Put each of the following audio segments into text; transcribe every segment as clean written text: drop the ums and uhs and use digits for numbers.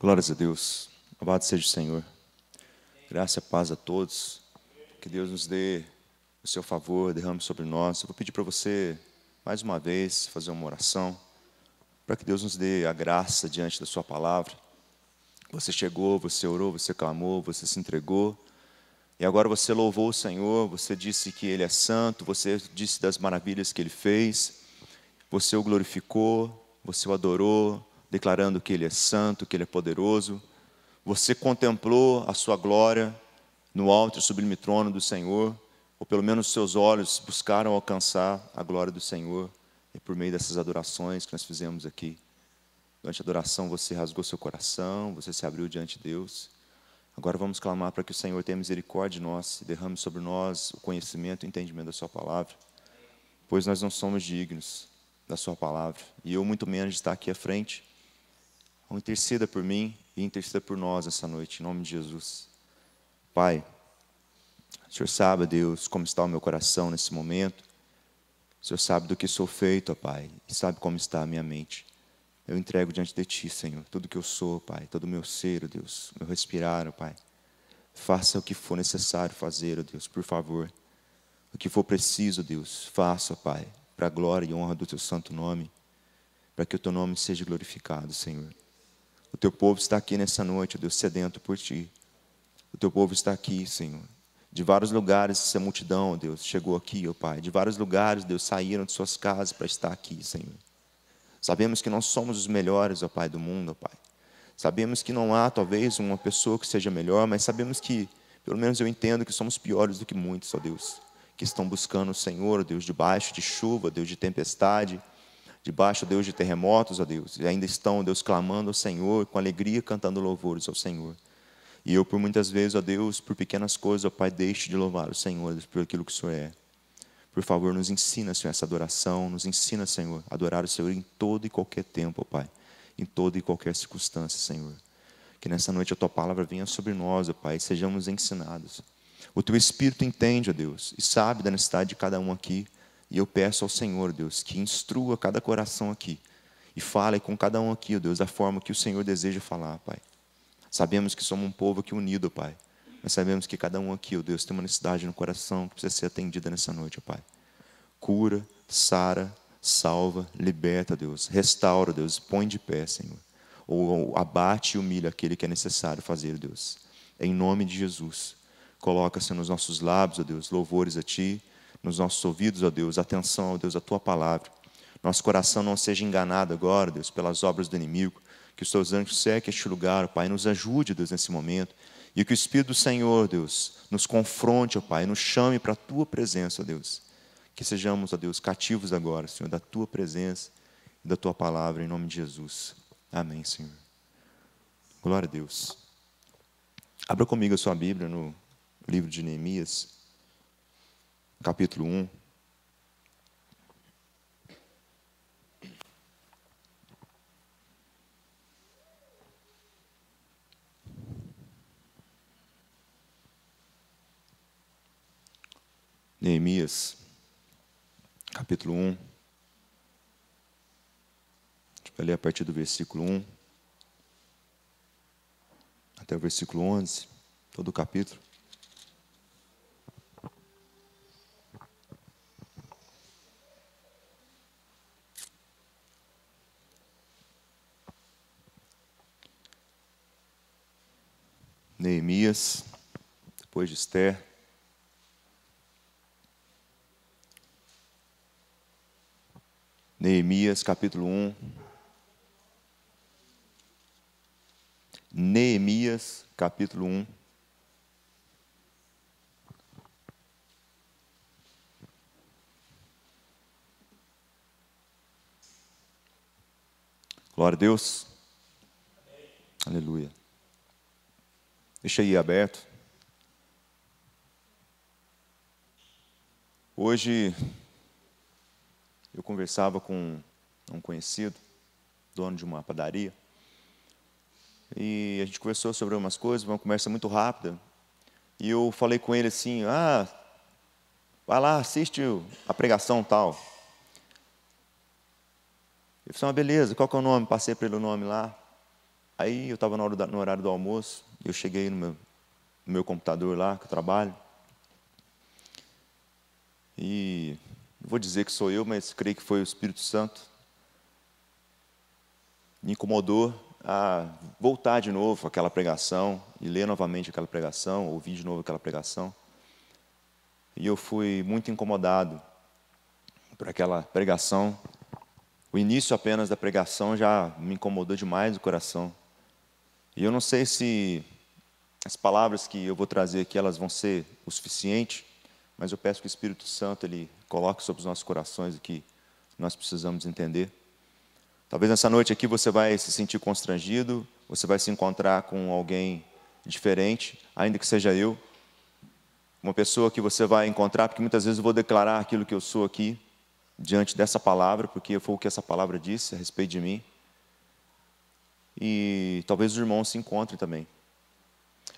Glórias a Deus. Louvado seja o Senhor. Graça e paz a todos. Que Deus nos dê o seu favor, derrame sobre nós. Eu vou pedir para você, mais uma vez, fazer uma oração, para que Deus nos dê a graça diante da sua palavra. Você chegou, você orou, você clamou, você se entregou. E agora você louvou o Senhor, você disse que Ele é santo, você disse das maravilhas que Ele fez. Você o glorificou, você o adorou, declarando que Ele é santo, que Ele é poderoso. Você contemplou a sua glória no alto e sublime trono do Senhor, ou pelo menos seus olhos buscaram alcançar a glória do Senhor, e por meio dessas adorações que nós fizemos aqui. Durante a adoração você rasgou seu coração, você se abriu diante de Deus. Agora vamos clamar para que o Senhor tenha misericórdia de nós e derrame sobre nós o conhecimento e o entendimento da sua palavra, pois nós não somos dignos da sua palavra, e eu muito menos de estar aqui à frente. Então, interceda por mim e interceda por nós essa noite, em nome de Jesus. Pai, o Senhor sabe, Deus, como está o meu coração nesse momento. O Senhor sabe do que sou feito, ó Pai, e sabe como está a minha mente. Eu entrego diante de Ti, Senhor, tudo que eu sou, Pai, todo o meu ser, ó Deus, meu respirar, ó Pai. Faça o que for necessário fazer, ó Deus, por favor. O que for preciso, ó Deus, faça, ó Pai, para a glória e honra do Teu santo nome, para que o Teu nome seja glorificado, Senhor. O Teu povo está aqui nessa noite, ó Deus, sedento por Ti. O Teu povo está aqui, Senhor. De vários lugares, essa multidão, ó Deus, chegou aqui, ó Pai. De vários lugares, Deus, saíram de suas casas para estar aqui, Senhor. Sabemos que nós somos os melhores, ó Pai, do mundo, ó Pai. Sabemos que não há, talvez, uma pessoa que seja melhor, mas sabemos que, pelo menos eu entendo que somos piores do que muitos, ó Deus, que estão buscando o Senhor, ó Deus, debaixo de chuva, Deus, de tempestade, debaixo, Deus, de terremotos, ó Deus, e ainda estão, Deus, clamando ao Senhor, com alegria, cantando louvores ao Senhor. E eu, por muitas vezes, ó Deus, por pequenas coisas, ó Pai, deixe de louvar o Senhor, Deus, por aquilo que o Senhor é. Por favor, nos ensina, Senhor, essa adoração, nos ensina, Senhor, a adorar o Senhor em todo e qualquer tempo, ó Pai, em toda e qualquer circunstância, Senhor. Que nessa noite a Tua palavra venha sobre nós, ó Pai, e sejamos ensinados. O Teu Espírito entende, ó Deus, e sabe da necessidade de cada um aqui. E eu peço ao Senhor, Deus, que instrua cada coração aqui. E fale com cada um aqui, ó Deus, da forma que o Senhor deseja falar, Pai. Sabemos que somos um povo aqui unido, ó Pai. Mas sabemos que cada um aqui, ó Deus, tem uma necessidade no coração que precisa ser atendida nessa noite, ó Pai. Cura, sara, salva, liberta, Deus. Restaura, Deus. Põe de pé, Senhor. Ou abate e humilha aquele que é necessário fazer, Deus. Em nome de Jesus. Coloca-se nos nossos lábios, ó Deus, louvores a Ti. Nos nossos ouvidos, ó Deus, atenção, ó Deus, à Tua palavra. Nosso coração não seja enganado agora, Deus, pelas obras do inimigo. Que os Teus anjos cerquem este lugar, ó Pai, nos ajude, Deus, nesse momento. E que o Espírito do Senhor, Deus, nos confronte, ó Pai, nos chame para a Tua presença, ó Deus. Que sejamos, ó Deus, cativos agora, Senhor, da Tua presença e da Tua palavra, em nome de Jesus. Amém, Senhor. Glória a Deus. Abra comigo a sua Bíblia no livro de Neemias, capítulo 1. Neemias, capítulo 1. A gente vai ler a partir do versículo 1 até o versículo 11, todo o capítulo. Neemias, depois de Esther. Neemias, capítulo 1. Neemias, capítulo 1. Glória a Deus. Amém. Aleluia. Deixa aí aberto. Hoje eu conversava com um conhecido, dono de uma padaria, e a gente conversou sobre algumas coisas, uma conversa muito rápida, e eu falei com ele assim, vai lá, assiste a pregação tal. Ele falou, beleza, qual que é o nome? Passei para ele o nome lá. Aí eu estava no horário do almoço, eu cheguei no meu computador lá, que eu trabalho, e não vou dizer que sou eu, mas creio que foi o Espírito Santo, me incomodou a voltar de novo àquela pregação, e ler novamente aquela pregação, ouvir de novo aquela pregação. E eu fui muito incomodado por aquela pregação. O início apenas da pregação já me incomodou demais o coração. E eu não sei se as palavras que eu vou trazer aqui, elas vão ser o suficiente, mas eu peço que o Espírito Santo ele coloque sobre os nossos corações o que nós precisamos entender. Talvez nessa noite aqui você vai se sentir constrangido, você vai se encontrar com alguém diferente, ainda que seja eu. Uma pessoa que você vai encontrar, porque muitas vezes eu vou declarar aquilo que eu sou aqui, diante dessa palavra, porque foi o que essa palavra disse a respeito de mim. E talvez os irmãos se encontrem também.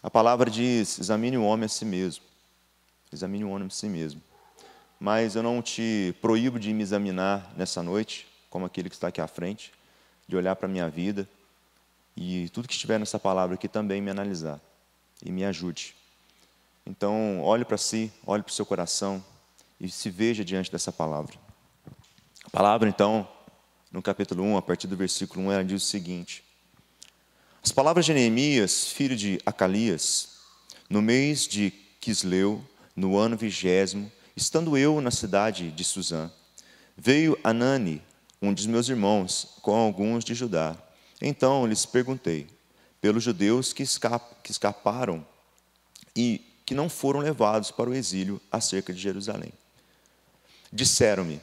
A palavra diz, examine o homem a si mesmo. Examine o homem a si mesmo. Mas eu não te proíbo de me examinar nessa noite, como aquele que está aqui à frente, de olhar para a minha vida e tudo que estiver nessa palavra aqui também me analisar e me ajude. Então, olhe para si, olhe para o seu coração e se veja diante dessa palavra. A palavra, então, no capítulo 1, a partir do versículo 1, ela diz o seguinte: as palavras de Neemias, filho de Acalias, no mês de Quisleu, no ano 20º, estando eu na cidade de Suzã, veio Anani, um dos meus irmãos, com alguns de Judá. Então lhes perguntei, pelos judeus que escaparam e que não foram levados para o exílio acerca de Jerusalém. Disseram-me,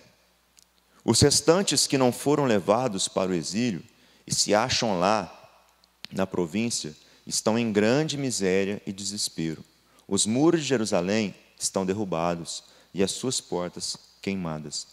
os restantes que não foram levados para o exílio e se acham lá na província, estão em grande miséria e desespero. Os muros de Jerusalém estão derrubados e as suas portas queimadas.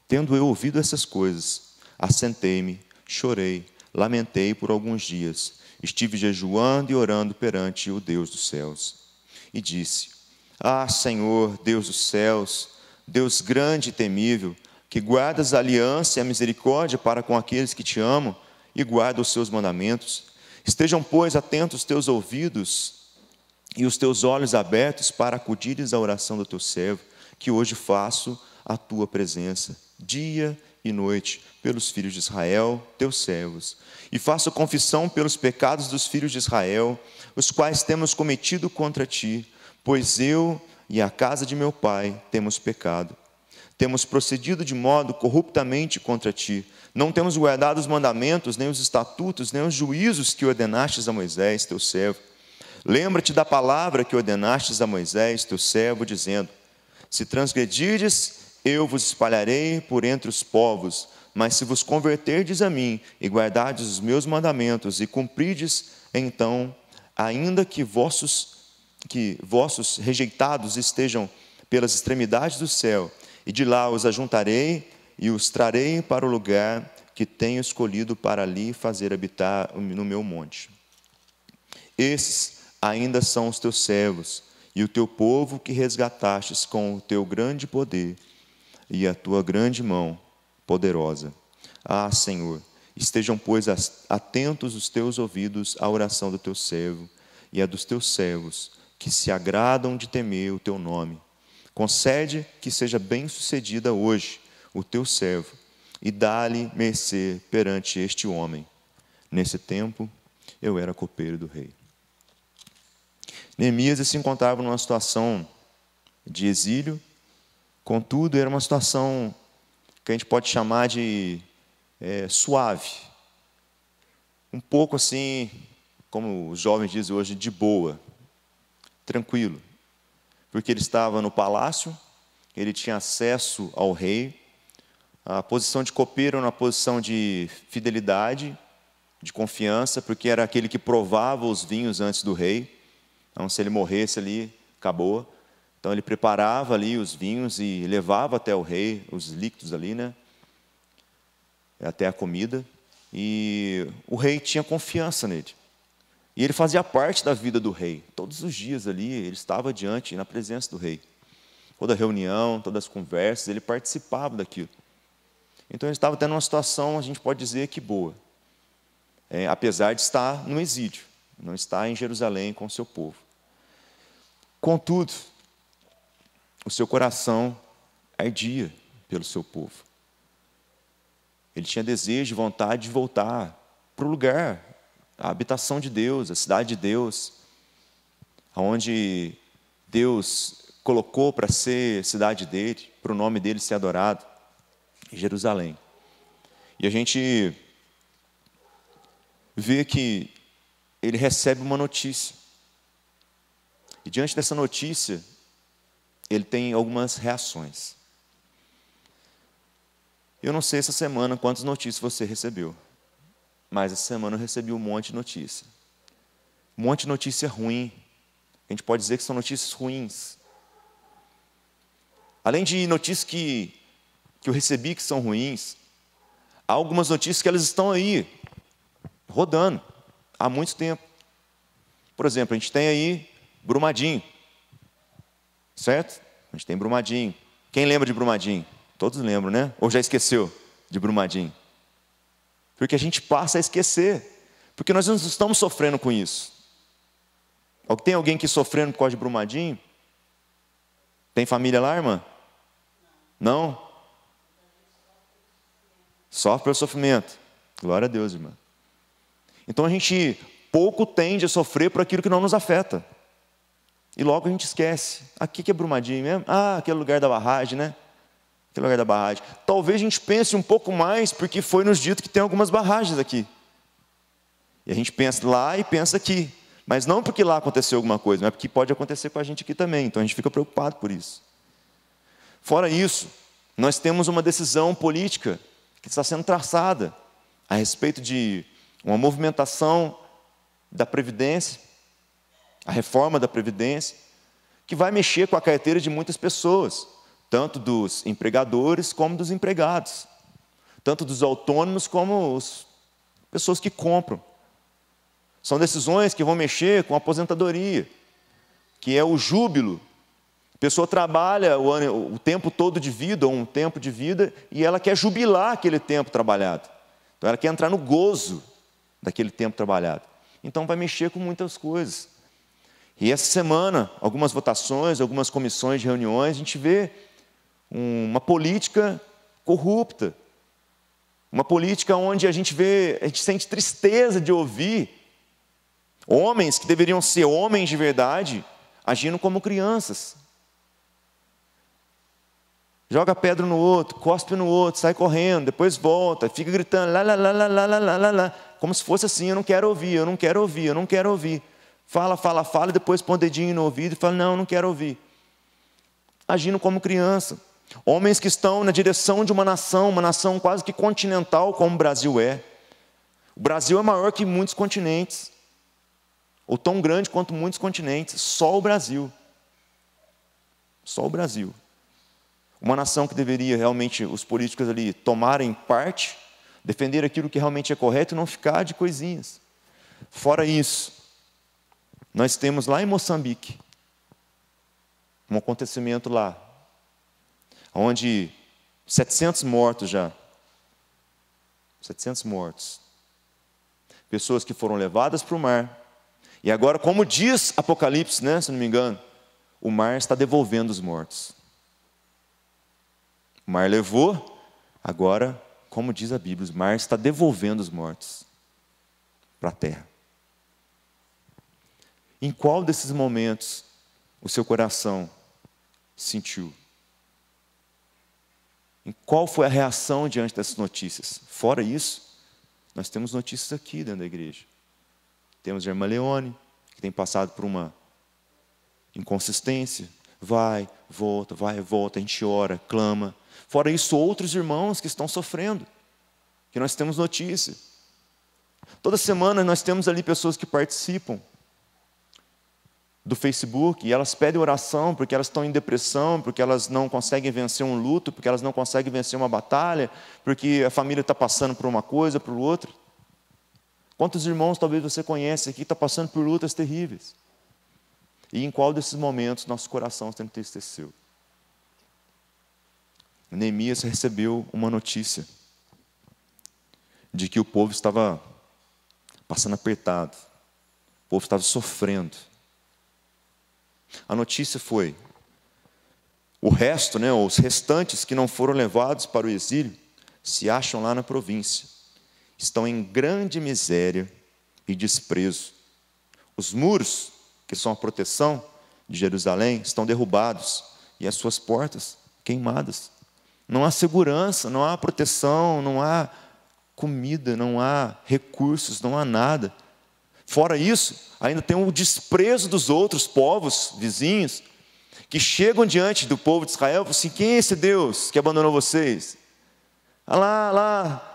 Tendo eu ouvido essas coisas, assentei-me, chorei, lamentei por alguns dias. Estive jejuando e orando perante o Deus dos céus. E disse, ah, Senhor, Deus dos céus, Deus grande e temível, que guardas a aliança e a misericórdia para com aqueles que te amam e guardam os seus mandamentos. Estejam, pois, atentos os teus ouvidos e os teus olhos abertos para acudires à oração do teu servo, que hoje faço a tua presença, dia e noite, pelos filhos de Israel, teus servos. E faço confissão pelos pecados dos filhos de Israel, os quais temos cometido contra ti, pois eu e a casa de meu pai temos pecado. Temos procedido de modo corruptamente contra ti. Não temos guardado os mandamentos, nem os estatutos, nem os juízos que ordenastes a Moisés, teu servo. Lembra-te da palavra que ordenastes a Moisés, teu servo, dizendo, se transgredirdes, eu vos espalharei por entre os povos, mas se vos converterdes a mim e guardardes os meus mandamentos e cumprirdes, então, ainda que vossos rejeitados estejam pelas extremidades do céu, e de lá os ajuntarei e os trarei para o lugar que tenho escolhido para ali fazer habitar no meu monte. Esses ainda são os teus servos e o teu povo que resgatastes com o teu grande poder e a tua grande mão poderosa. Ah, Senhor, estejam, pois, atentos os teus ouvidos à oração do teu servo e a dos teus servos, que se agradam de temer o teu nome. Concede que seja bem-sucedida hoje o teu servo e dá-lhe mercê perante este homem. Nesse tempo, eu era copeiro do rei. Neemias se encontrava numa situação de exílio, contudo, era uma situação que a gente pode chamar de suave. Um pouco assim, como os jovens dizem hoje, de boa, tranquilo. Porque ele estava no palácio, ele tinha acesso ao rei. A posição de copeiro era uma posição de fidelidade, de confiança, porque era aquele que provava os vinhos antes do rei. Então, se ele morresse ali, acabou. Então, ele preparava ali os vinhos e levava até o rei, os líquidos ali, né? Até a comida. E o rei tinha confiança nele. E ele fazia parte da vida do rei. Todos os dias ali, ele estava diante, na presença do rei. Toda reunião, todas as conversas, ele participava daquilo. Então, ele estava tendo uma situação, a gente pode dizer que boa. apesar de estar no exílio, não está em Jerusalém com o seu povo. Contudo, o seu coração ardia pelo seu povo. Ele tinha desejo e vontade de voltar para o lugar, a habitação de Deus, a cidade de Deus, onde Deus colocou para ser cidade dele, para o nome dele ser adorado, em Jerusalém. E a gente vê que ele recebe uma notícia. E diante dessa notícia, ele tem algumas reações. Eu não sei essa semana quantas notícias você recebeu, mas essa semana eu recebi um monte de notícia. Um monte de notícia ruim. A gente pode dizer que são notícias ruins. Além de notícias que eu recebi que são ruins, há algumas notícias que elas estão aí, rodando, há muito tempo. Por exemplo, a gente tem aí Brumadinho, certo? A gente tem Brumadinho. Quem lembra de Brumadinho? Todos lembram, né? Ou já esqueceu de Brumadinho? Porque a gente passa a esquecer, porque nós não estamos sofrendo com isso. Tem alguém que sofrendo por causa de Brumadinho? Tem família lá, irmã? Não? Sofre pelo sofrimento. Glória a Deus, irmã. Então a gente pouco tende a sofrer por aquilo que não nos afeta. E logo a gente esquece. Aqui que é Brumadinho mesmo? Ah, aquele lugar da barragem, né? Aquele lugar da barragem. Talvez a gente pense um pouco mais, porque foi nos dito que tem algumas barragens aqui. E a gente pensa lá e pensa aqui. Mas não porque lá aconteceu alguma coisa, mas porque pode acontecer com a gente aqui também. Então a gente fica preocupado por isso. Fora isso, nós temos uma decisão política que está sendo traçada a respeito de uma movimentação da Previdência, a reforma da Previdência, que vai mexer com a carteira de muitas pessoas, tanto dos empregadores como dos empregados, tanto dos autônomos como as pessoas que compram. São decisões que vão mexer com a aposentadoria, que é o júbilo. A pessoa trabalha o tempo todo de vida, ou um tempo de vida, e ela quer jubilar aquele tempo trabalhado. Então ela quer entrar no gozo daquele tempo trabalhado. Então vai mexer com muitas coisas. E essa semana, algumas votações, algumas comissões de reuniões, a gente vê uma política corrupta. Uma política onde a gente sente tristeza de ouvir homens que deveriam ser homens de verdade, agindo como crianças. Joga pedra no outro, cospe no outro, sai correndo, depois volta, fica gritando, lá, lá, lá, lá, lá, lá, lá, lá, como se fosse assim, eu não quero ouvir, eu não quero ouvir, eu não quero ouvir. Fala, fala, fala, e depois põe o dedinho no ouvido e fala, não, eu não quero ouvir. Agindo como criança. Homens que estão na direção de uma nação quase que continental, como o Brasil é. O Brasil é maior que muitos continentes, ou tão grande quanto muitos continentes, só o Brasil. Só o Brasil. Uma nação que deveria realmente, os políticos ali, tomarem parte, defender aquilo que realmente é correto e não ficar de coisinhas. Fora isso, nós temos lá em Moçambique, um acontecimento lá, onde 700 mortos já. 700 mortos. Pessoas que foram levadas para o mar. E agora, como diz Apocalipse, né, se não me engano, o mar está devolvendo os mortos. O mar levou, agora, como diz a Bíblia, o mar está devolvendo os mortos para a terra. Em qual desses momentos o seu coração sentiu? Em qual foi a reação diante dessas notícias? Fora isso, nós temos notícias aqui dentro da igreja. Temos a irmã Leone, que tem passado por uma inconsistência. Vai, volta, a gente ora, clama. Fora isso, outros irmãos que estão sofrendo, que nós temos notícia. Toda semana nós temos ali pessoas que participam do Facebook, e elas pedem oração porque elas estão em depressão, porque elas não conseguem vencer um luto, porque elas não conseguem vencer uma batalha, porque a família está passando por uma coisa, por outra. Quantos irmãos talvez você conhece aqui está passando por lutas terríveis? E em qual desses momentos nosso coração se entristeceu? Neemias recebeu uma notícia de que o povo estava passando apertado. O povo estava sofrendo. A notícia foi: o resto, os restantes que não foram levados para o exílio, se acham lá na província. Estão em grande miséria e desprezo. Os muros, que são a proteção de Jerusalém, estão derrubados e as suas portas queimadas. Não há segurança, não há proteção, não há comida, não há recursos, não há nada. Fora isso, ainda tem o desprezo dos outros povos vizinhos, que chegam diante do povo de Israel e falam assim: quem é esse Deus que abandonou vocês? Lá,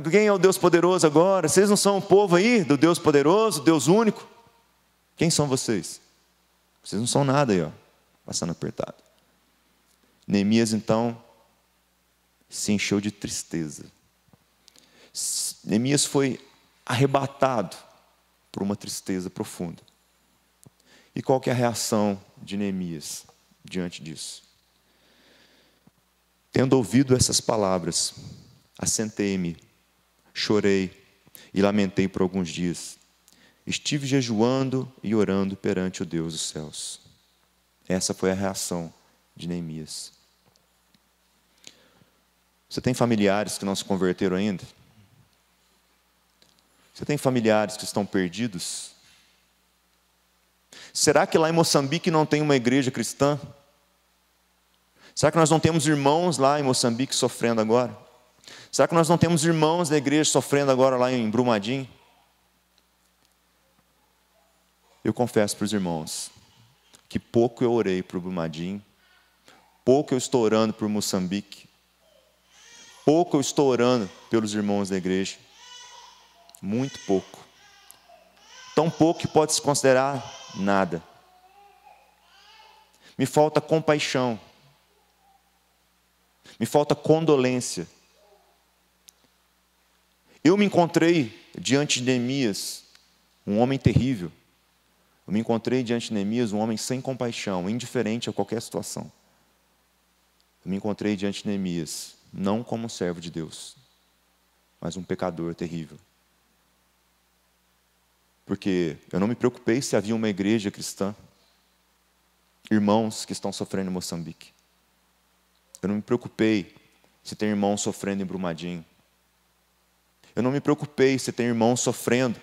quem é o Deus poderoso agora? Vocês não são o povo aí do Deus poderoso, Deus único? Quem são vocês? Vocês não são nada aí, passando apertado. Neemias, então, se encheu de tristeza. Neemias foi arrebatado por uma tristeza profunda. E qual que é a reação de Neemias diante disso? Tendo ouvido essas palavras, assentei-me, chorei e lamentei por alguns dias. Estive jejuando e orando perante o Deus dos céus. Essa foi a reação de Neemias. Você tem familiares que não se converteram ainda? Você tem familiares que estão perdidos? Será que lá em Moçambique não tem uma igreja cristã? Será que nós não temos irmãos lá em Moçambique sofrendo agora? Será que nós não temos irmãos da igreja sofrendo agora lá em Brumadinho? Eu confesso para os irmãos que pouco eu orei por Brumadinho, pouco eu estou orando por Moçambique, pouco eu estou orando pelos irmãos da igreja. Muito pouco. Tão pouco que pode se considerar nada. Me falta compaixão. Me falta condolência. Eu me encontrei diante de Neemias, um homem terrível. Eu me encontrei diante de Neemias, um homem sem compaixão, indiferente a qualquer situação. Eu me encontrei diante de Neemias, não como um servo de Deus, mas um pecador terrível. Porque eu não me preocupei se havia uma igreja cristã, irmãos que estão sofrendo em Moçambique. Eu não me preocupei se tem irmãos sofrendo em Brumadinho. Eu não me preocupei se tem irmãos sofrendo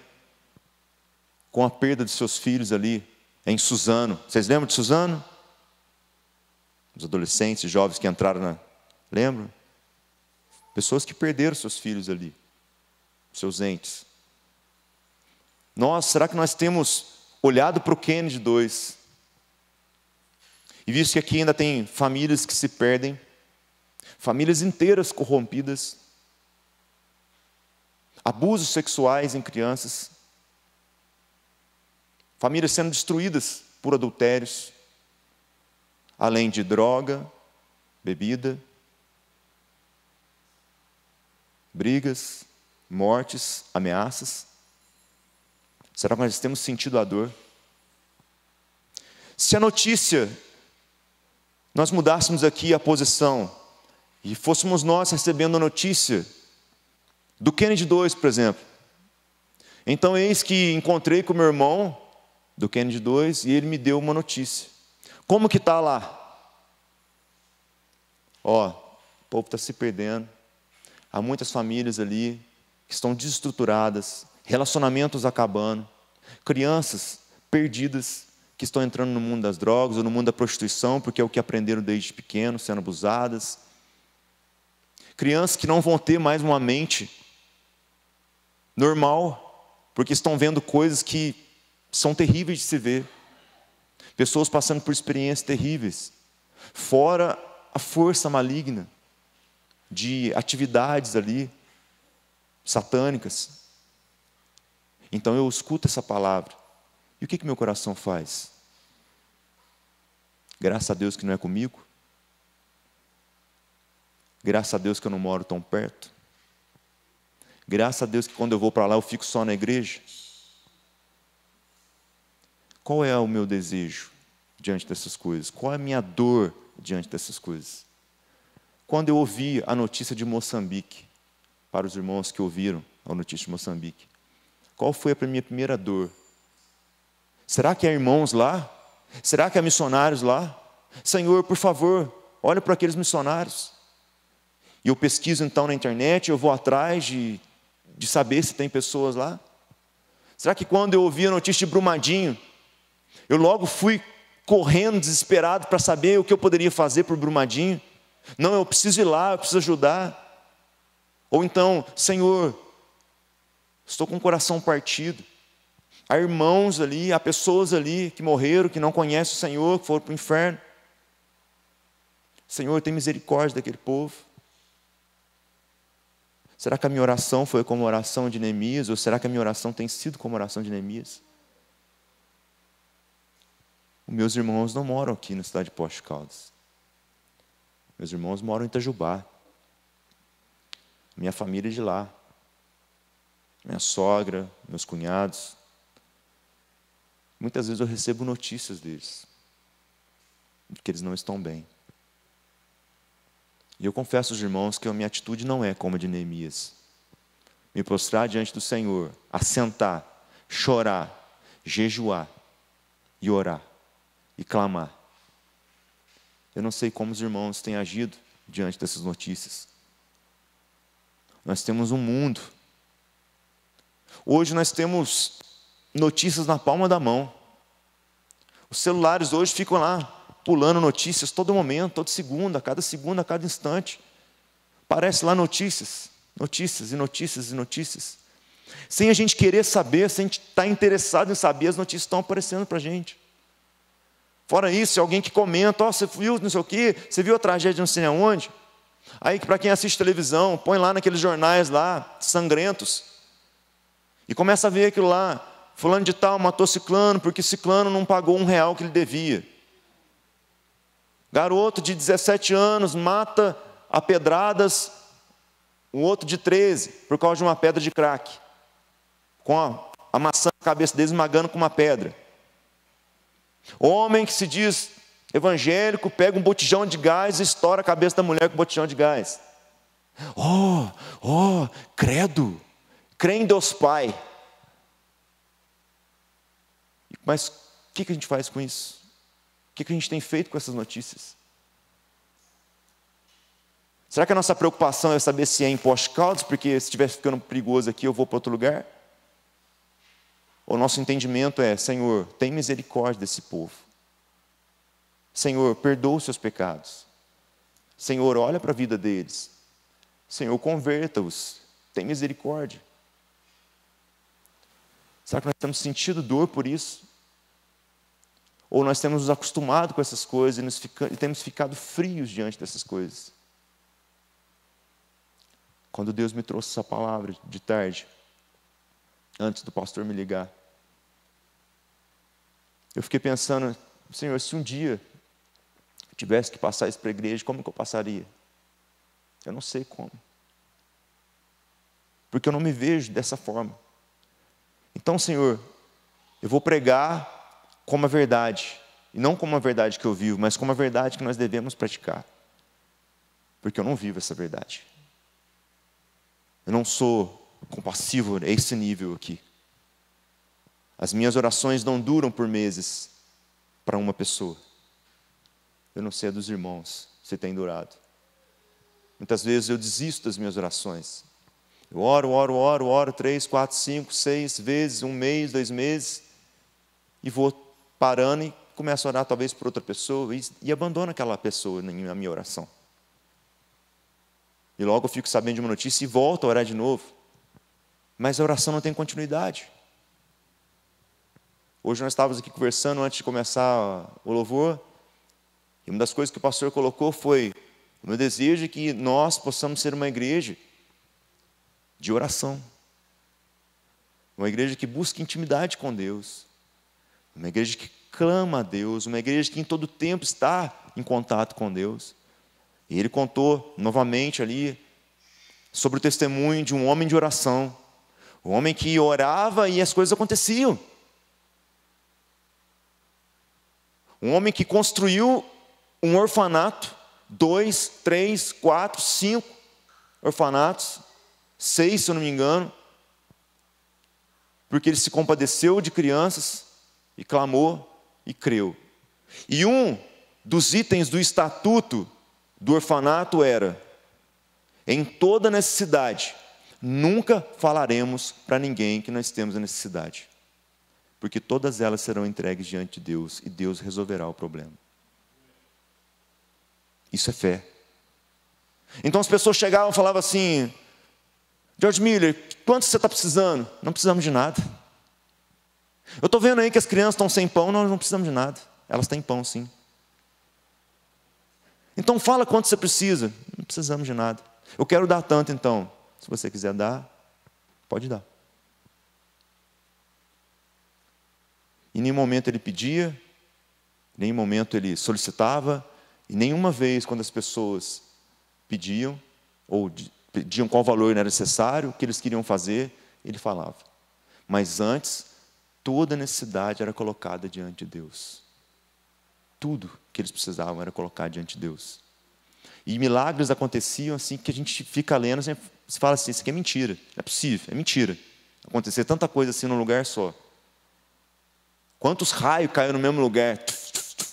com a perda de seus filhos ali em Suzano. Vocês lembram de Suzano? Os adolescentes e jovens que entraram na... Lembram? Pessoas que perderam seus filhos ali, seus entes. Será que nós temos olhado para o Kennedy 2 e visto que aqui ainda tem famílias que se perdem, famílias inteiras corrompidas, abusos sexuais em crianças, famílias sendo destruídas por adultérios, além de droga, bebida, brigas, mortes, ameaças? Será que nós temos sentido a dor? Se a notícia, nós mudássemos aqui a posição e fôssemos nós recebendo a notícia do Kennedy 2, por exemplo. Então, eis que encontrei com o meu irmão do Kennedy 2 e ele me deu uma notícia. Como que está lá? O povo está se perdendo. Há muitas famílias ali que estão desestruturadas, relacionamentos acabando, crianças perdidas que estão entrando no mundo das drogas ou no mundo da prostituição, porque é o que aprenderam desde pequeno, sendo abusadas. Crianças que não vão ter mais uma mente normal, porque estão vendo coisas que são terríveis de se ver. Pessoas passando por experiências terríveis, fora a força maligna de atividades ali, satânicas. Então eu escuto essa palavra. E o que meu coração faz? Graças a Deus que não é comigo. Graças a Deus que eu não moro tão perto. Graças a Deus que quando eu vou para lá eu fico só na igreja. Qual é o meu desejo diante dessas coisas? Qual é a minha dor diante dessas coisas? Quando eu ouvi a notícia de Moçambique, para os irmãos que ouviram a notícia de Moçambique, Qual foi a minha primeira dor? Será que há irmãos lá? Será que há missionários lá? Senhor, por favor, olha para aqueles missionários. E eu pesquiso então na internet, eu vou atrás de saber se tem pessoas lá. Será que quando eu ouvi a notícia de Brumadinho, eu logo fui correndo desesperado para saber o que eu poderia fazer por Brumadinho? Não, eu preciso ir lá, eu preciso ajudar. Ou então, Senhor, estou com o coração partido. Há irmãos ali, há pessoas ali que morreram, que não conhecem o Senhor, que foram para o inferno. Senhor, tem misericórdia daquele povo. Será que a minha oração foi como a oração de Neemias? Ou será que a minha oração tem sido como a oração de Neemias? Os meus irmãos não moram aqui na cidade de Poços de Caldas. Meus irmãos moram em Itajubá. Minha família é de lá. Minha sogra, meus cunhados. Muitas vezes eu recebo notícias deles, de que eles não estão bem. E eu confesso aos irmãos que a minha atitude não é como a de Neemias. Me prostrar diante do Senhor, assentar, chorar, jejuar e orar e clamar. Eu não sei como os irmãos têm agido diante dessas notícias. Nós temos um mundo. Hoje nós temos notícias na palma da mão. Os celulares hoje ficam lá, pulando notícias todo momento, toda segunda, a cada instante. Aparece lá notícias, notícias e notícias e notícias. Sem a gente querer saber, sem a gente estar interessado em saber, as notícias estão aparecendo para a gente. Fora isso, alguém que comenta, você viu não sei o quê, você viu a tragédia não sei aonde? Aí, para quem assiste televisão, põe lá naqueles jornais lá, sangrentos, e começa a ver aquilo lá. Fulano de tal matou ciclano, porque ciclano não pagou R$1 que ele devia. Garoto de 17 anos mata a pedradas um outro de 13, por causa de uma pedra de crack. Com a maçã na cabeça dele esmagando com uma pedra. Homem que se diz evangélico, pega um botijão de gás e estoura a cabeça da mulher com um botijão de gás. Credo, crê em Deus Pai. Mas o que a gente faz com isso? O que a gente tem feito com essas notícias? Será que a nossa preocupação é saber se é em Poços de Caldas, porque se estiver ficando perigoso aqui eu vou para outro lugar? Ou nosso entendimento é, Senhor, tem misericórdia desse povo. Senhor, perdoa os seus pecados. Senhor, olha para a vida deles. Senhor, converta-os. Tem misericórdia. Será que nós temos sentido dor por isso? Ou nós temos nos acostumado com essas coisas e temos ficado frios diante dessas coisas? Quando Deus me trouxe essa palavra de tarde, antes do pastor me ligar, eu fiquei pensando, Senhor, se um dia eu tivesse que passar isso para a igreja, como que eu passaria? Eu não sei como. Porque eu não me vejo dessa forma. Então, Senhor, eu vou pregar como a verdade, e não como a verdade que eu vivo, mas como a verdade que nós devemos praticar. Porque eu não vivo essa verdade. Eu não sou compassivo a esse nível aqui. As minhas orações não duram por meses para uma pessoa. Eu não sei a dos irmãos, se tem durado. Muitas vezes eu desisto das minhas orações. Eu oro 3, 4, 5, 6 vezes, 1 mês, 2 meses, e vou parando e começo a orar talvez por outra pessoa, e abandono aquela pessoa na minha oração. E logo eu fico sabendo de uma notícia e volto a orar de novo. Mas a oração não tem continuidade. Hoje nós estávamos aqui conversando antes de começar o louvor, e uma das coisas que o pastor colocou foi: o meu desejo é que nós possamos ser uma igreja de oração. Uma igreja que busca intimidade com Deus. Uma igreja que clama a Deus. Uma igreja que em todo tempo está em contato com Deus. E ele contou novamente ali sobre o testemunho de um homem de oração. Um homem que orava e as coisas aconteciam. Um homem que construiu um orfanato, 2, 3, 4, 5 orfanatos, 6 se eu não me engano, porque ele se compadeceu de crianças e clamou e creu. E um dos itens do estatuto do orfanato era: em toda necessidade, nunca falaremos para ninguém que nós temos a necessidade, porque todas elas serão entregues diante de Deus e Deus resolverá o problema. Isso é fé. Então as pessoas chegavam e falavam assim: George Miller, quanto você está precisando? Não precisamos de nada. Eu estou vendo aí que as crianças estão sem pão. Nós não precisamos de nada. Elas têm pão, sim. Então fala quanto você precisa. Não precisamos de nada. Eu quero dar tanto, então. Se você quiser dar, pode dar. Em nenhum momento ele pedia, em nenhum momento ele solicitava, e nenhuma vez quando as pessoas pediam, ou pediam qual valor era necessário, o que eles queriam fazer, ele falava. Mas antes, toda necessidade era colocada diante de Deus. Tudo que eles precisavam era colocado diante de Deus. E milagres aconteciam assim que a gente fica lendo, você fala assim: isso aqui é mentira, não é possível, é mentira. Acontecer tanta coisa assim num lugar só. Quantos raios caíram no mesmo lugar,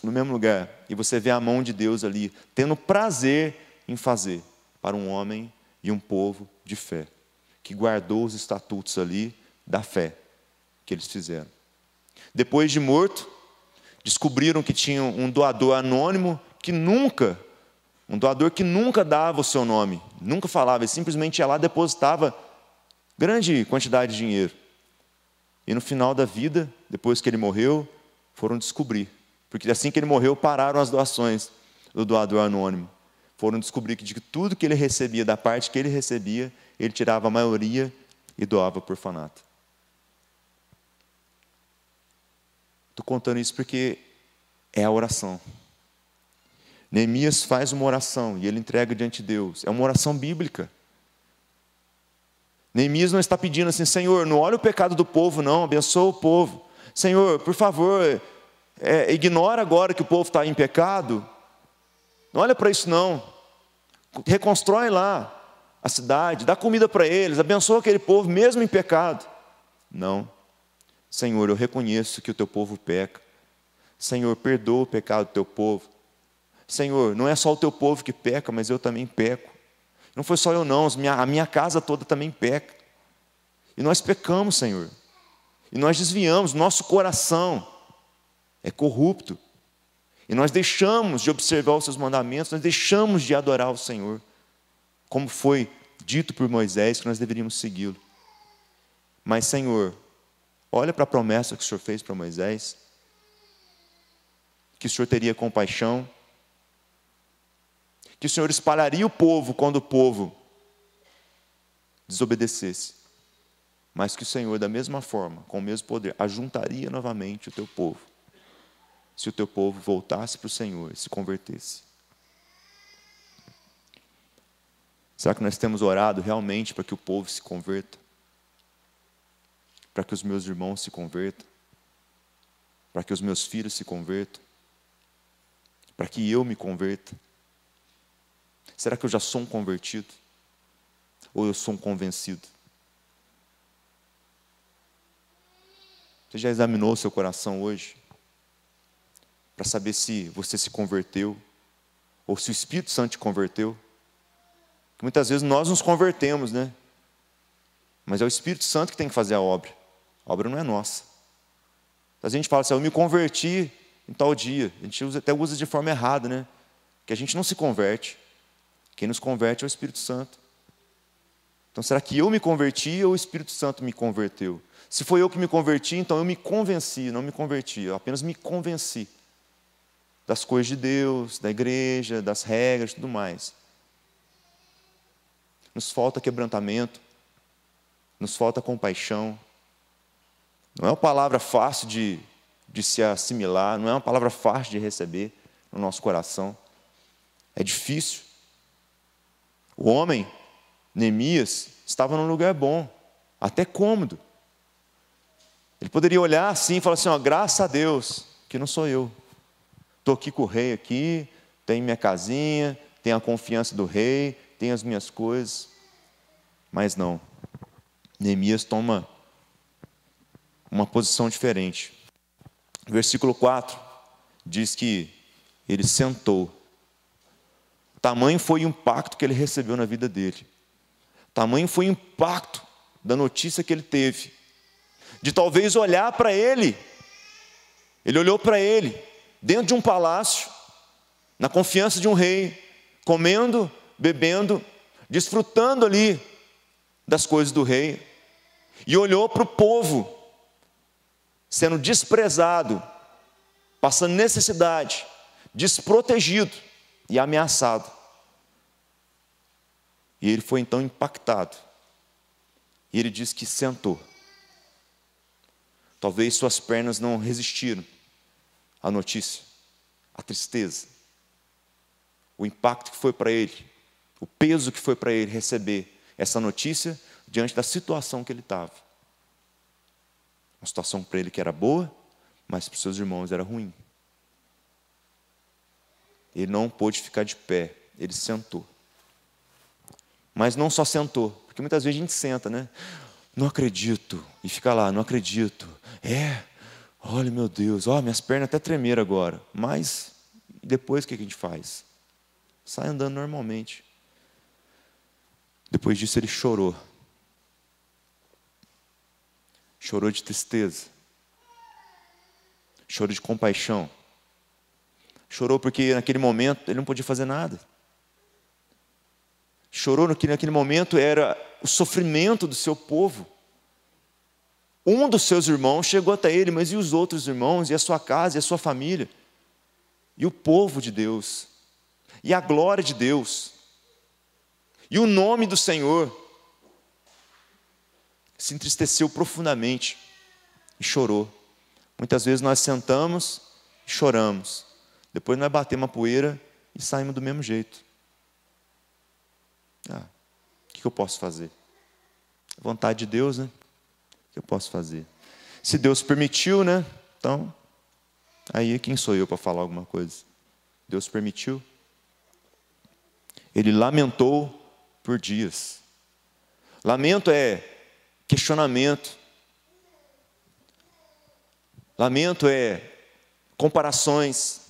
no mesmo lugar, e você vê a mão de Deus ali, tendo prazer em fazer para um homem e um povo de fé, que guardou os estatutos ali da fé que eles fizeram. Depois de morto, descobriram que tinha um doador anônimo um doador que nunca dava o seu nome, nunca falava, ele simplesmente ia lá e depositava grande quantidade de dinheiro. E no final da vida, depois que ele morreu, foram descobrir, porque assim que ele morreu, pararam as doações do doador anônimo. Foram descobrir que de tudo que ele recebia, da parte que ele recebia, ele tirava a maioria e doava para o orfanato. Estou contando isso porque é a oração. Neemias faz uma oração e ele entrega diante de Deus. É uma oração bíblica. Neemias não está pedindo assim: Senhor, não olha o pecado do povo não, abençoa o povo. Senhor, por favor, ignora agora que o povo está em pecado. Não olha para isso não. Reconstrói lá a cidade, dá comida para eles, abençoa aquele povo mesmo em pecado. Não. Senhor, eu reconheço que o teu povo peca. Senhor, perdoa o pecado do teu povo. Senhor, não é só o teu povo que peca, mas eu também peco. Não foi só eu não, a minha casa toda também peca. E nós pecamos, Senhor. E nós desviamos, nosso coração é corrupto. E nós deixamos de observar os seus mandamentos, nós deixamos de adorar o Senhor, como foi dito por Moisés que nós deveríamos segui-lo. Mas, Senhor, olha para a promessa que o Senhor fez para Moisés, que o Senhor teria compaixão, que o Senhor espalharia o povo quando o povo desobedecesse, mas que o Senhor, da mesma forma, com o mesmo poder, ajuntaria novamente o teu povo, se o teu povo voltasse para o Senhor e se convertesse. Será que nós temos orado realmente para que o povo se converta? Para que os meus irmãos se convertam? Para que os meus filhos se convertam? Para que eu me converta? Será que eu já sou um convertido? Ou eu sou um convencido? Você já examinou o seu coração hoje? Para saber se você se converteu? Ou se o Espírito Santo te converteu? Porque muitas vezes nós nos convertemos, né? Mas é o Espírito Santo que tem que fazer a obra. A obra não é nossa. A gente fala assim: eu me converti em tal dia. A gente até usa de forma errada, né? Que a gente não se converte. Quem nos converte é o Espírito Santo. Então, será que eu me converti ou o Espírito Santo me converteu? Se foi eu que me converti, então eu me convenci, não me converti, eu apenas me convenci das coisas de Deus, da igreja, das regras e tudo mais. Nos falta quebrantamento, nos falta compaixão. Não é uma palavra fácil de se assimilar, não é uma palavra fácil de receber no nosso coração. É difícil. O homem, Neemias, estava num lugar bom, até cômodo. Ele poderia olhar assim e falar assim: ó, graças a Deus, que não sou eu. Estou aqui com o rei aqui, tenho minha casinha, tenho a confiança do rei, tenho as minhas coisas. Mas não. Neemias toma uma posição diferente. Versículo 4 diz que ele sentou. Tamanho foi o impacto que ele recebeu na vida dele. Tamanho foi o impacto da notícia que ele teve. De talvez olhar para ele. Ele olhou para ele, dentro de um palácio, na confiança de um rei, comendo, bebendo, desfrutando ali das coisas do rei. E olhou para o povo, sendo desprezado, passando necessidade, desprotegido e ameaçado. E ele foi então impactado. E ele diz que sentou. Talvez suas pernas não resistiram à notícia, à tristeza, o impacto que foi para ele, o peso que foi para ele receber essa notícia diante da situação que ele estava. Uma situação para ele que era boa, mas para os seus irmãos era ruim. Ele não pôde ficar de pé, ele sentou. Mas não só sentou, porque muitas vezes a gente senta, né? Não acredito, e fica lá, não acredito. Olha, meu Deus, minhas pernas até tremeram agora. Mas, depois o que a gente faz? Sai andando normalmente. Depois disso ele chorou. Chorou de tristeza. Chorou de compaixão. Chorou porque naquele momento ele não podia fazer nada. Chorou que naquele momento era o sofrimento do seu povo. Um dos seus irmãos chegou até ele, mas e os outros irmãos? E a sua casa, e a sua família? E o povo de Deus? E a glória de Deus? E o nome do Senhor? Se entristeceu profundamente e chorou. Muitas vezes nós sentamos e choramos. Depois nós batemos a poeira e saímos do mesmo jeito. O que eu posso fazer? Vontade de Deus, né? O que eu posso fazer? Se Deus permitiu, né? Então, aí quem sou eu para falar alguma coisa? Deus permitiu. Ele lamentou por dias. Lamento é questionamento. Lamento é comparações.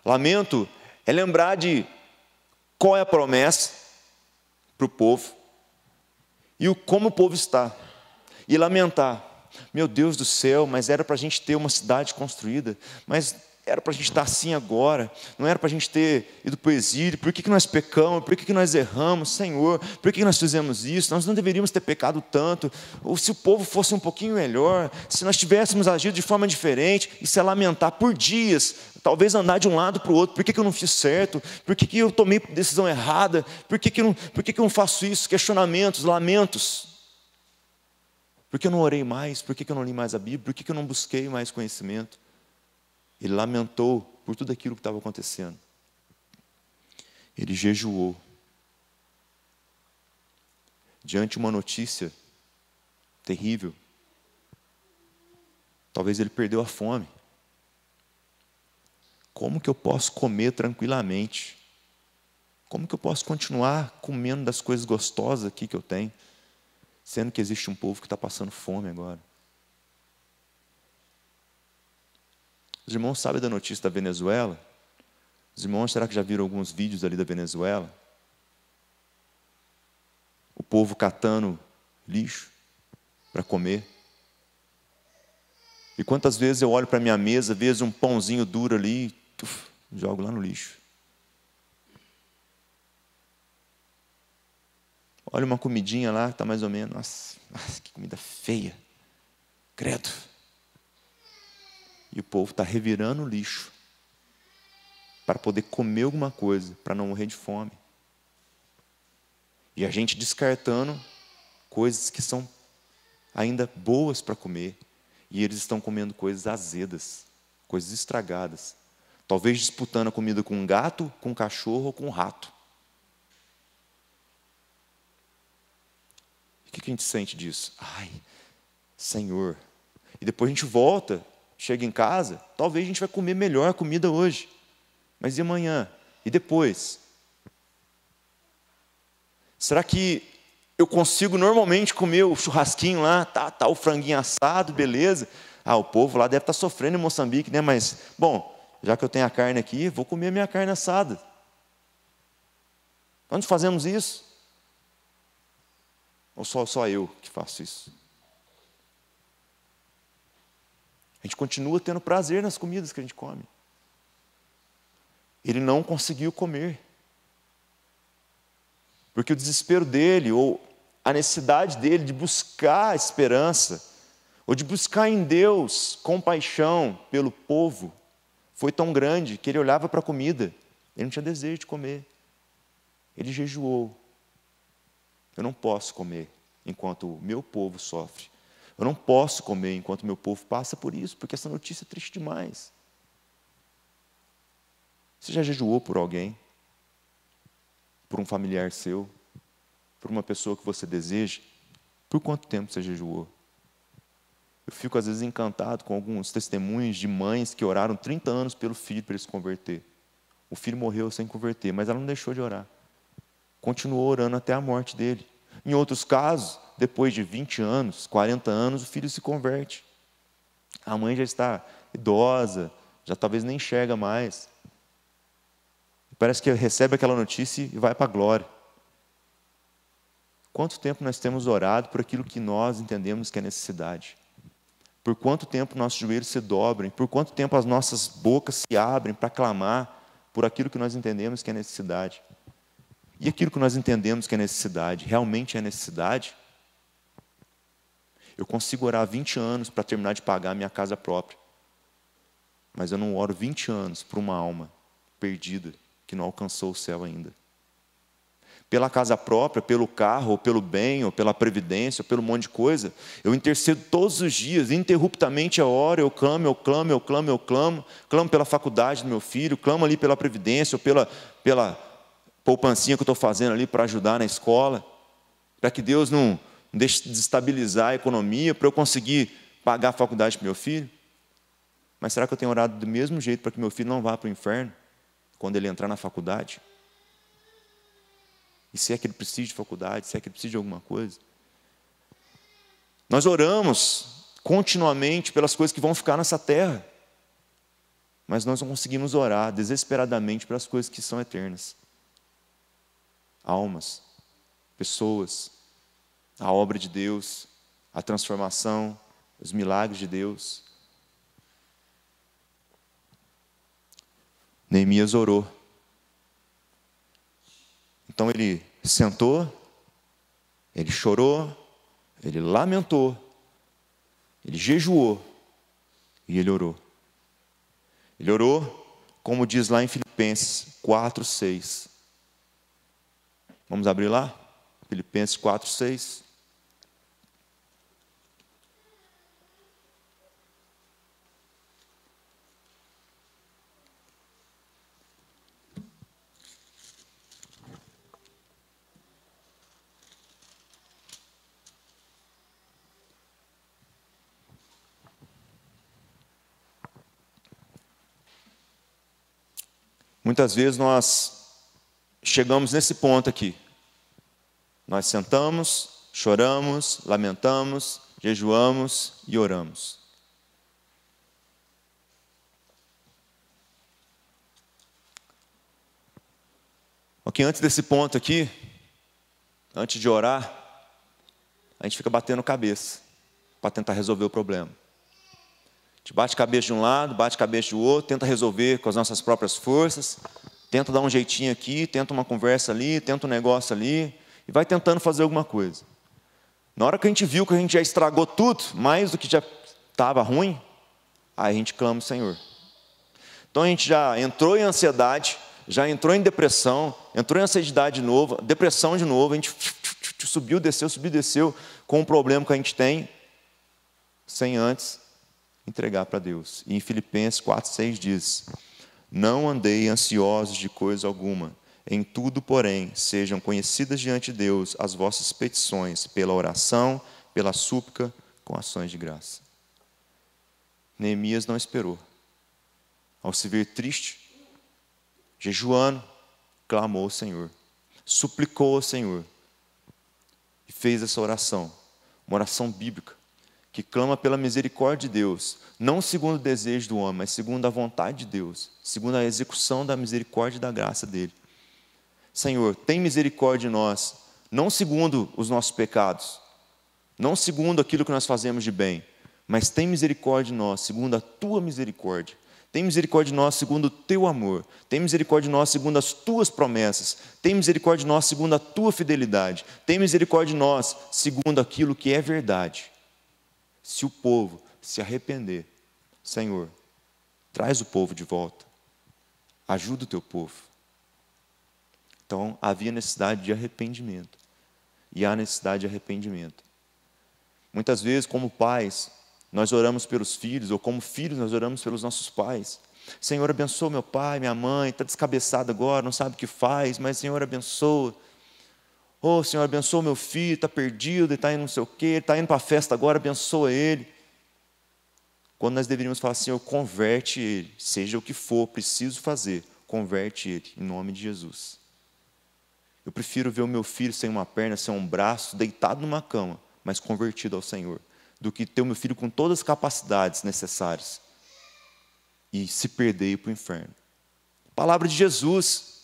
Lamento é lembrar de qual é a promessa para o povo e como o povo está. E lamentar, meu Deus do céu, mas era para a gente ter uma cidade construída, mas era para a gente estar assim agora, não era para a gente ter ido para o exílio, por que nós pecamos, por que nós erramos, Senhor, por que nós fizemos isso, nós não deveríamos ter pecado tanto, ou se o povo fosse um pouquinho melhor, se nós tivéssemos agido de forma diferente, isso é lamentar por dias, talvez andar de um lado para o outro, por que eu não fiz certo, por que eu tomei decisão errada, por que eu não faço isso, questionamentos, lamentos. Por que eu não orei mais? Por que eu não li mais a Bíblia? Por que eu não busquei mais conhecimento? Ele lamentou por tudo aquilo que estava acontecendo. Ele jejuou. Diante de uma notícia terrível. Talvez ele perdeu a fome. Como que eu posso comer tranquilamente? Como que eu posso continuar comendo das coisas gostosas aqui que eu tenho? Sendo que existe um povo que está passando fome agora. Os irmãos sabem da notícia da Venezuela? Os irmãos, será que já viram alguns vídeos ali da Venezuela? O povo catando lixo para comer. E quantas vezes eu olho para a minha mesa, vejo um pãozinho duro ali, jogo lá no lixo. Olha uma comidinha lá, está mais ou menos. Nossa, que comida feia. Credo. E o povo está revirando o lixo para poder comer alguma coisa, para não morrer de fome. E a gente descartando coisas que são ainda boas para comer. E eles estão comendo coisas azedas, coisas estragadas. Talvez disputando a comida com um gato, com um cachorro ou com um rato. O que a gente sente disso? Ai, Senhor. E depois a gente volta, chega em casa, talvez a gente vai comer melhor a comida hoje. Mas e amanhã? E depois? Será que eu consigo normalmente comer o churrasquinho lá, tá o franguinho assado, beleza. O povo lá deve estar sofrendo em Moçambique, né? Mas, bom, já que eu tenho a carne aqui, vou comer a minha carne assada. Onde fazemos isso? Ou só eu que faço isso? A gente continua tendo prazer nas comidas que a gente come. Ele não conseguiu comer. Porque o desespero dele, ou a necessidade dele de buscar esperança, ou de buscar em Deus compaixão pelo povo, foi tão grande que ele olhava para a comida, ele não tinha desejo de comer. Ele jejuou. Eu não posso comer enquanto o meu povo sofre. Eu não posso comer enquanto o meu povo passa por isso, porque essa notícia é triste demais. Você já jejuou por alguém? Por um familiar seu? Por uma pessoa que você deseja? Por quanto tempo você jejuou? Eu fico às vezes encantado com alguns testemunhos de mães que oraram 30 anos pelo filho para ele se converter. O filho morreu sem converter, mas ela não deixou de orar. Continuou orando até a morte dele. Em outros casos, depois de 20 anos, 40 anos, o filho se converte. A mãe já está idosa, já talvez nem enxerga mais. Parece que recebe aquela notícia e vai para a glória. Quanto tempo nós temos orado por aquilo que nós entendemos que é necessidade? Por quanto tempo nossos joelhos se dobrem? Por quanto tempo as nossas bocas se abrem para clamar por aquilo que nós entendemos que é necessidade? E aquilo que nós entendemos que é necessidade, realmente é necessidade? Eu consigo orar 20 anos para terminar de pagar a minha casa própria. Mas eu não oro 20 anos por uma alma perdida, que não alcançou o céu ainda. Pela casa própria, pelo carro, ou pelo bem, ou pela previdência, ou pelo monte de coisa, eu intercedo todos os dias, ininterruptamente a hora, eu clamo pela faculdade do meu filho, clamo ali pela previdência, ou pela poupancinha que eu estou fazendo ali para ajudar na escola, para que Deus não deixe de desestabilizar a economia, para eu conseguir pagar a faculdade para meu filho. Mas será que eu tenho orado do mesmo jeito para que meu filho não vá para o inferno quando ele entrar na faculdade? E se é que ele precisa de faculdade, se é que ele precisa de alguma coisa? Nós oramos continuamente pelas coisas que vão ficar nessa terra, mas nós não conseguimos orar desesperadamente pelas coisas que são eternas. Almas, pessoas, a obra de Deus, a transformação, os milagres de Deus. Neemias orou. Então ele sentou, ele chorou, ele lamentou, ele jejuou e ele orou. Ele orou, como diz lá em Filipenses 4:6. Vamos abrir lá? Filipenses 4:6. Muitas vezes nós chegamos nesse ponto aqui. Nós sentamos, choramos, lamentamos, jejuamos e oramos. Ok, antes desse ponto aqui, antes de orar, a gente fica batendo cabeça para tentar resolver o problema. A gente bate cabeça de um lado, bate cabeça do outro, tenta resolver com as nossas próprias forças, tenta dar um jeitinho aqui, tenta uma conversa ali, tenta um negócio ali, e vai tentando fazer alguma coisa. Na hora que a gente viu que a gente já estragou tudo, mais do que já estava ruim, aí a gente clama o Senhor. Então a gente já entrou em ansiedade, já entrou em depressão, entrou em ansiedade de novo, depressão de novo, a gente subiu, desceu, com o problema que a gente tem, sem antes entregar para Deus. E em Filipenses 4:6 diz: não andei ansiosos de coisa alguma, em tudo, porém, sejam conhecidas diante de Deus as vossas petições, pela oração, pela súplica, com ações de graça. Neemias não esperou. Ao se ver triste, jejuando, clamou ao Senhor, suplicou ao Senhor. E fez essa oração, uma oração bíblica, que clama pela misericórdia de Deus, não segundo o desejo do homem, mas segundo a vontade de Deus, segundo a execução da misericórdia e da graça dele. Senhor, tem misericórdia de nós, não segundo os nossos pecados, não segundo aquilo que nós fazemos de bem, mas tem misericórdia de nós, segundo a tua misericórdia. Tem misericórdia de nós segundo o teu amor. Tem misericórdia de nós segundo as tuas promessas. Tem misericórdia de nós segundo a tua fidelidade. Tem misericórdia de nós segundo aquilo que é verdade. Se o povo se arrepender, Senhor, traz o povo de volta. Ajuda o teu povo. Então, havia necessidade de arrependimento. E há necessidade de arrependimento. Muitas vezes, como pais, nós oramos pelos filhos, ou como filhos, nós oramos pelos nossos pais. Senhor, abençoa meu pai, minha mãe, está descabeçado agora, não sabe o que faz, mas Senhor, abençoa. Oh, Senhor, abençoa meu filho, está perdido, ele está indo não sei o quê, ele está indo para a festa agora, abençoa ele. Quando nós deveríamos falar, Senhor, converte ele, seja o que for, preciso fazer, converte ele, em nome de Jesus. Eu prefiro ver o meu filho sem uma perna, sem um braço, deitado numa cama, mas convertido ao Senhor, do que ter o meu filho com todas as capacidades necessárias e se perder e ir para o inferno. Palavra de Jesus.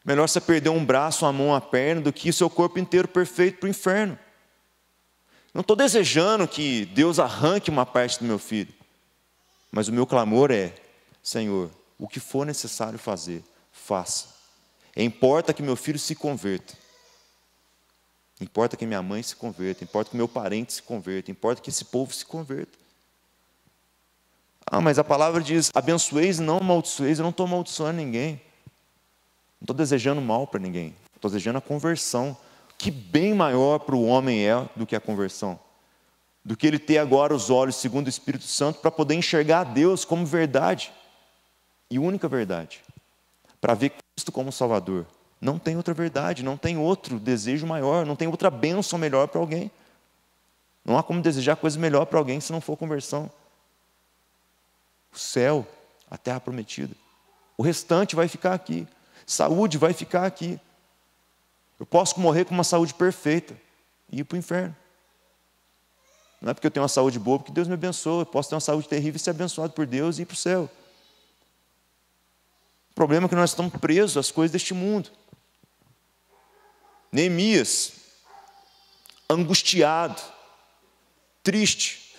Melhor você perder um braço, uma mão, uma perna, do que o seu corpo inteiro perfeito para o inferno. Não estou desejando que Deus arranque uma parte do meu filho, mas o meu clamor é, Senhor, o que for necessário fazer, faça. Importa que meu filho se converta. Importa que minha mãe se converta, importa que meu parente se converta, importa que esse povo se converta. Ah, mas a palavra diz, abençoeis e não amaldiçoeis. Eu não estou amaldiçoando ninguém. Não estou desejando mal para ninguém. Estou desejando a conversão. Que bem maior para o homem é do que a conversão. Do que ele ter agora os olhos segundo o Espírito Santo para poder enxergar a Deus como verdade. E única verdade. Para ver Cristo como Salvador. Não tem outra verdade, não tem outro desejo maior, não tem outra bênção melhor para alguém. Não há como desejar coisa melhor para alguém se não for conversão. O céu, a terra prometida. O restante vai ficar aqui. Saúde vai ficar aqui. Eu posso morrer com uma saúde perfeita e ir para o inferno. Não é porque eu tenho uma saúde boa, porque Deus me abençoa. Eu posso ter uma saúde terrível e ser abençoado por Deus e ir para o céu. O problema é que nós estamos presos às coisas deste mundo. Neemias, angustiado, triste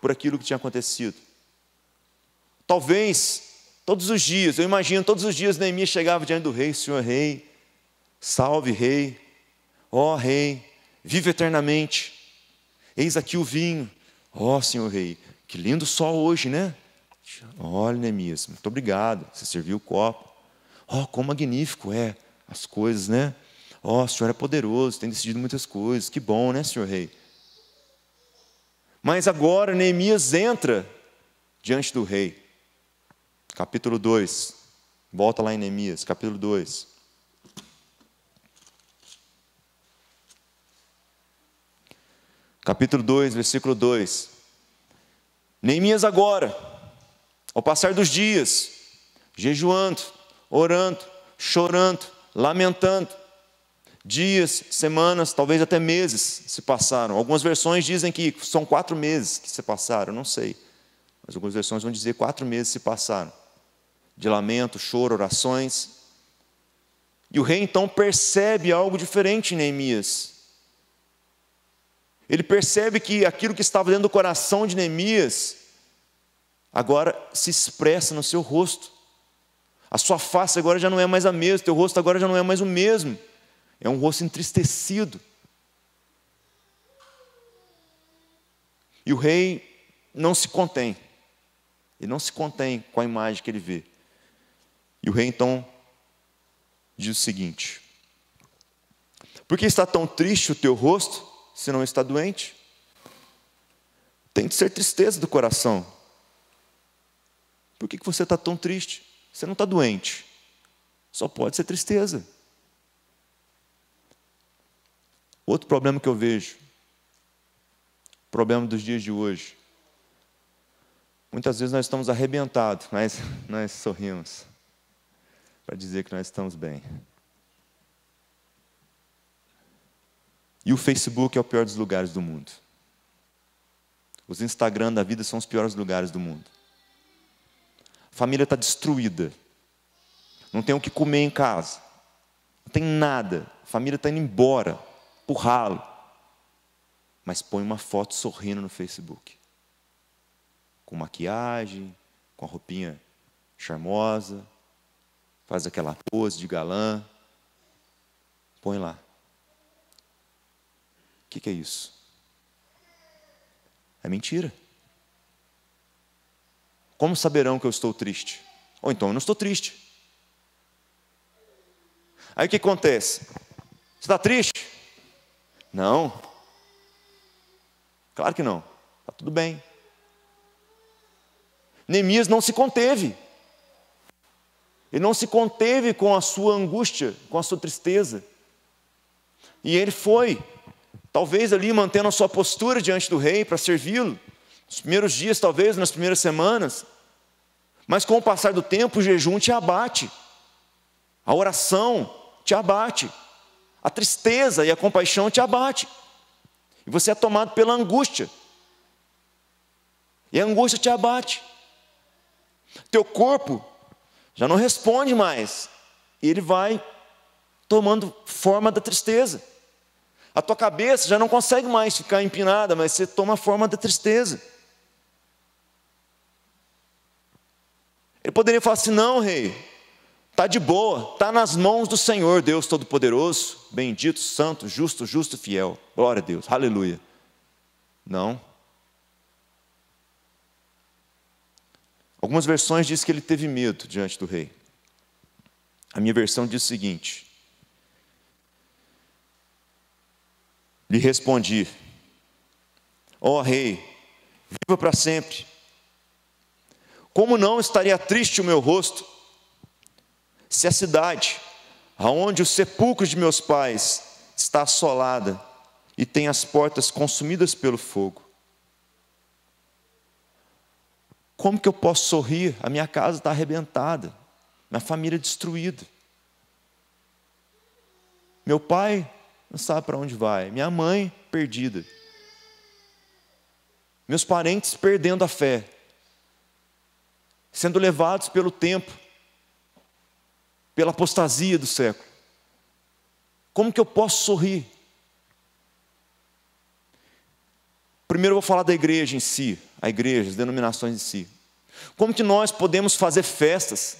por aquilo que tinha acontecido. Talvez, todos os dias, eu imagino, todos os dias Neemias chegava diante do rei, Senhor rei, salve rei, ó rei, vive eternamente, eis aqui o vinho, ó Senhor rei, que lindo sol hoje, né? Olha Neemias, muito obrigado, você serviu o copo, ó quão magnífico é as coisas, né? Ó, o Senhor é poderoso, tem decidido muitas coisas, que bom, né Senhor rei? Mas agora Neemias entra diante do rei. Capítulo 2. Volta lá em Neemias, capítulo 2. Capítulo 2, versículo 2. Neemias agora, ao passar dos dias, jejuando, orando, chorando, lamentando, dias, semanas, talvez até meses se passaram. Algumas versões dizem que são 4 meses que se passaram, não sei. Mas algumas versões vão dizer 4 meses se passaram. De lamento, choro, orações. E o rei então percebe algo diferente em Neemias. Ele percebe que aquilo que estava dentro do coração de Neemias agora se expressa no seu rosto. A sua face agora já não é mais a mesma, teu rosto agora já não é mais o mesmo. É um rosto entristecido. E o rei não se contém. Ele não se contém com a imagem que ele vê. E o rei então diz o seguinte: por que está tão triste o teu rosto, se não está doente? Tem de ser tristeza do coração. Por que você está tão triste? Você não está doente. Só pode ser tristeza. Outro problema que eu vejo, problema dos dias de hoje. Muitas vezes nós estamos arrebentados, mas nós sorrimos para dizer que nós estamos bem. E o Facebook é o pior dos lugares do mundo. Os Instagram da vida são os piores lugares do mundo. A família está destruída. Não tem o que comer em casa. Não tem nada. A família está indo embora, pro ralo. Mas põe uma foto sorrindo no Facebook. Com maquiagem, com a roupinha charmosa. Faz aquela pose de galã. Põe lá. O que é isso? É mentira. Como saberão que eu estou triste? Ou então eu não estou triste. Aí o que acontece? Você está triste? Não. Claro que não. Está tudo bem. Neemias não se conteve. Ele não se conteve com a sua angústia, com a sua tristeza. E ele foi, talvez ali mantendo a sua postura diante do rei para servi-lo. Nos primeiros dias, talvez, nas primeiras semanas. Mas com o passar do tempo, o jejum te abate. A oração te abate. A tristeza e a compaixão te abate. E você é tomado pela angústia. E a angústia te abate. Teu corpo já não responde mais. E ele vai tomando forma da tristeza. A tua cabeça já não consegue mais ficar empinada, mas você toma a forma da tristeza. Ele poderia falar assim: não, rei, está de boa, está nas mãos do Senhor, Deus Todo-Poderoso, bendito, santo, justo, justo e fiel. Glória a Deus, aleluia. Não. Algumas versões dizem que ele teve medo diante do rei. A minha versão diz o seguinte: lhe respondi: ó rei, viva para sempre. Como não estaria triste o meu rosto, se a cidade, aonde o sepulcro de meus pais está assolada e tem as portas consumidas pelo fogo? Como que eu posso sorrir? A minha casa está arrebentada, minha família destruída. Meu pai não sabe para onde vai, minha mãe perdida. Meus parentes perdendo a fé, sendo levados pelo tempo, pela apostasia do século. Como que eu posso sorrir? Primeiro eu vou falar da igreja em si, a igreja, as denominações em si. Como que nós podemos fazer festas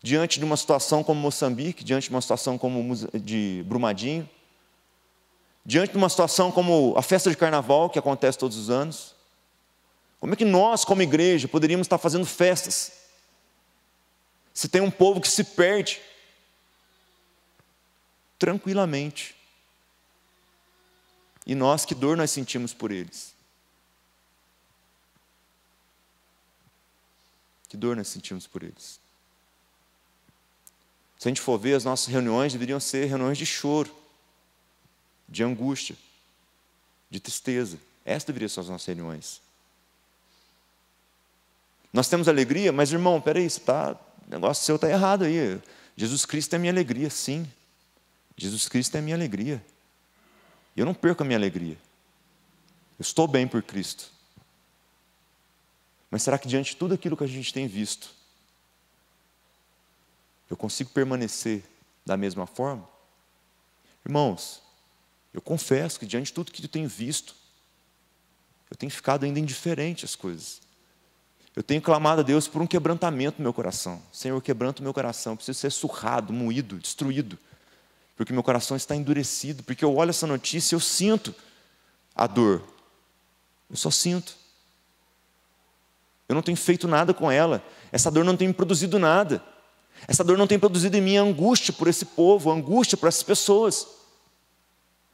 diante de uma situação como Moçambique, diante de uma situação como de Brumadinho, diante de uma situação como a festa de carnaval que acontece todos os anos? Como é que nós, como igreja, poderíamos estar fazendo festas se tem um povo que se perde tranquilamente? E nós, que dor nós sentimos por eles? Que dor nós sentimos por eles? Se a gente for ver, as nossas reuniões deveriam ser reuniões de choro, de angústia, de tristeza. Essas deveriam ser as nossas reuniões. Nós temos alegria, mas irmão, peraí, o negócio seu está errado aí. Jesus Cristo é minha alegria, sim. Jesus Cristo é minha alegria. Eu não perco a minha alegria. Eu estou bem por Cristo. Mas será que diante de tudo aquilo que a gente tem visto, eu consigo permanecer da mesma forma? Irmãos, eu confesso que diante de tudo que eu tenho visto, eu tenho ficado ainda indiferente às coisas. Eu tenho clamado a Deus por um quebrantamento no meu coração. Senhor, quebranta o meu coração. Eu preciso ser surrado, moído, destruído. Porque meu coração está endurecido. Porque eu olho essa notícia e eu sinto a dor. Eu só sinto. Eu não tenho feito nada com ela. Essa dor não tem me produzido nada. Essa dor não tem produzido em mim angústia por esse povo, angústia por essas pessoas.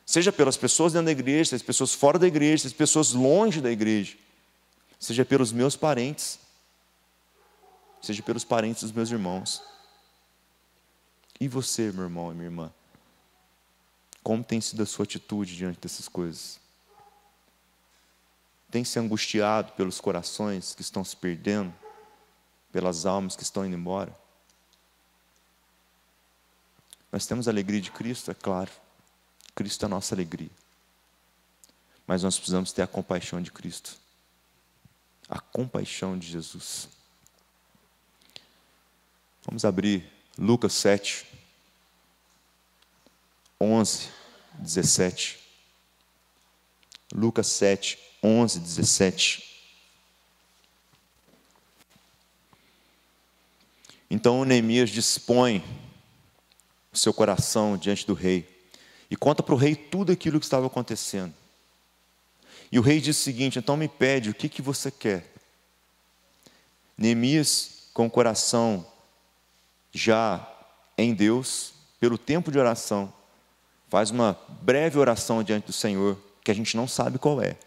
Seja pelas pessoas dentro da igreja, seja pessoas fora da igreja, seja pessoas longe da igreja. Seja pelos meus parentes, seja pelos parentes dos meus irmãos. E você, meu irmão e minha irmã? Como tem sido a sua atitude diante dessas coisas? Tem se angustiado pelos corações que estão se perdendo, pelas almas que estão indo embora? Nós temos a alegria de Cristo, é claro. Cristo é a nossa alegria. Mas nós precisamos ter a compaixão de Cristo. A compaixão de Jesus. Vamos abrir Lucas 7, 11, 17. Lucas 7, 11, 17. Então Neemias dispõe o seu coração diante do rei e conta para o rei tudo aquilo que estava acontecendo. E o rei diz o seguinte: então me pede, o que você quer? Neemias, com o coração já em Deus, pelo tempo de oração, faz uma breve oração diante do Senhor, que a gente não sabe qual é.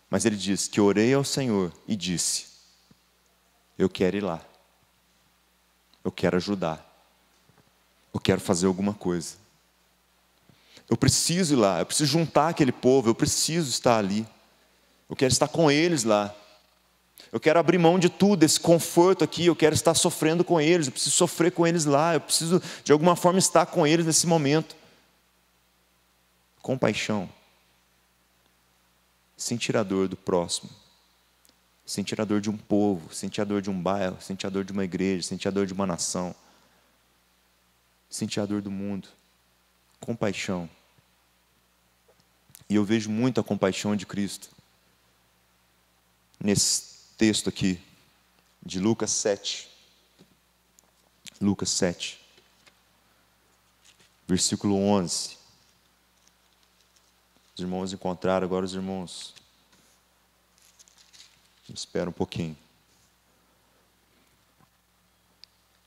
Mas ele diz que orei ao Senhor e disse: eu quero ir lá. Eu quero ajudar. Eu quero fazer alguma coisa. Eu preciso ir lá, eu preciso juntar aquele povo, eu preciso estar ali. Eu quero estar com eles lá. Eu quero abrir mão de tudo, esse conforto aqui, eu quero estar sofrendo com eles, eu preciso sofrer com eles lá, eu preciso de alguma forma estar com eles nesse momento. Compaixão. Sentir a dor do próximo. Sentir a dor de um povo, sentir a dor de um bairro, sentir a dor de uma igreja, sentir a dor de uma nação. Sentir a dor do mundo. Compaixão. E eu vejo muito a compaixão de Cristo nesse texto aqui, de Lucas 7. Lucas 7, versículo 11. Os irmãos encontraram, agora os irmãos. Espera um pouquinho.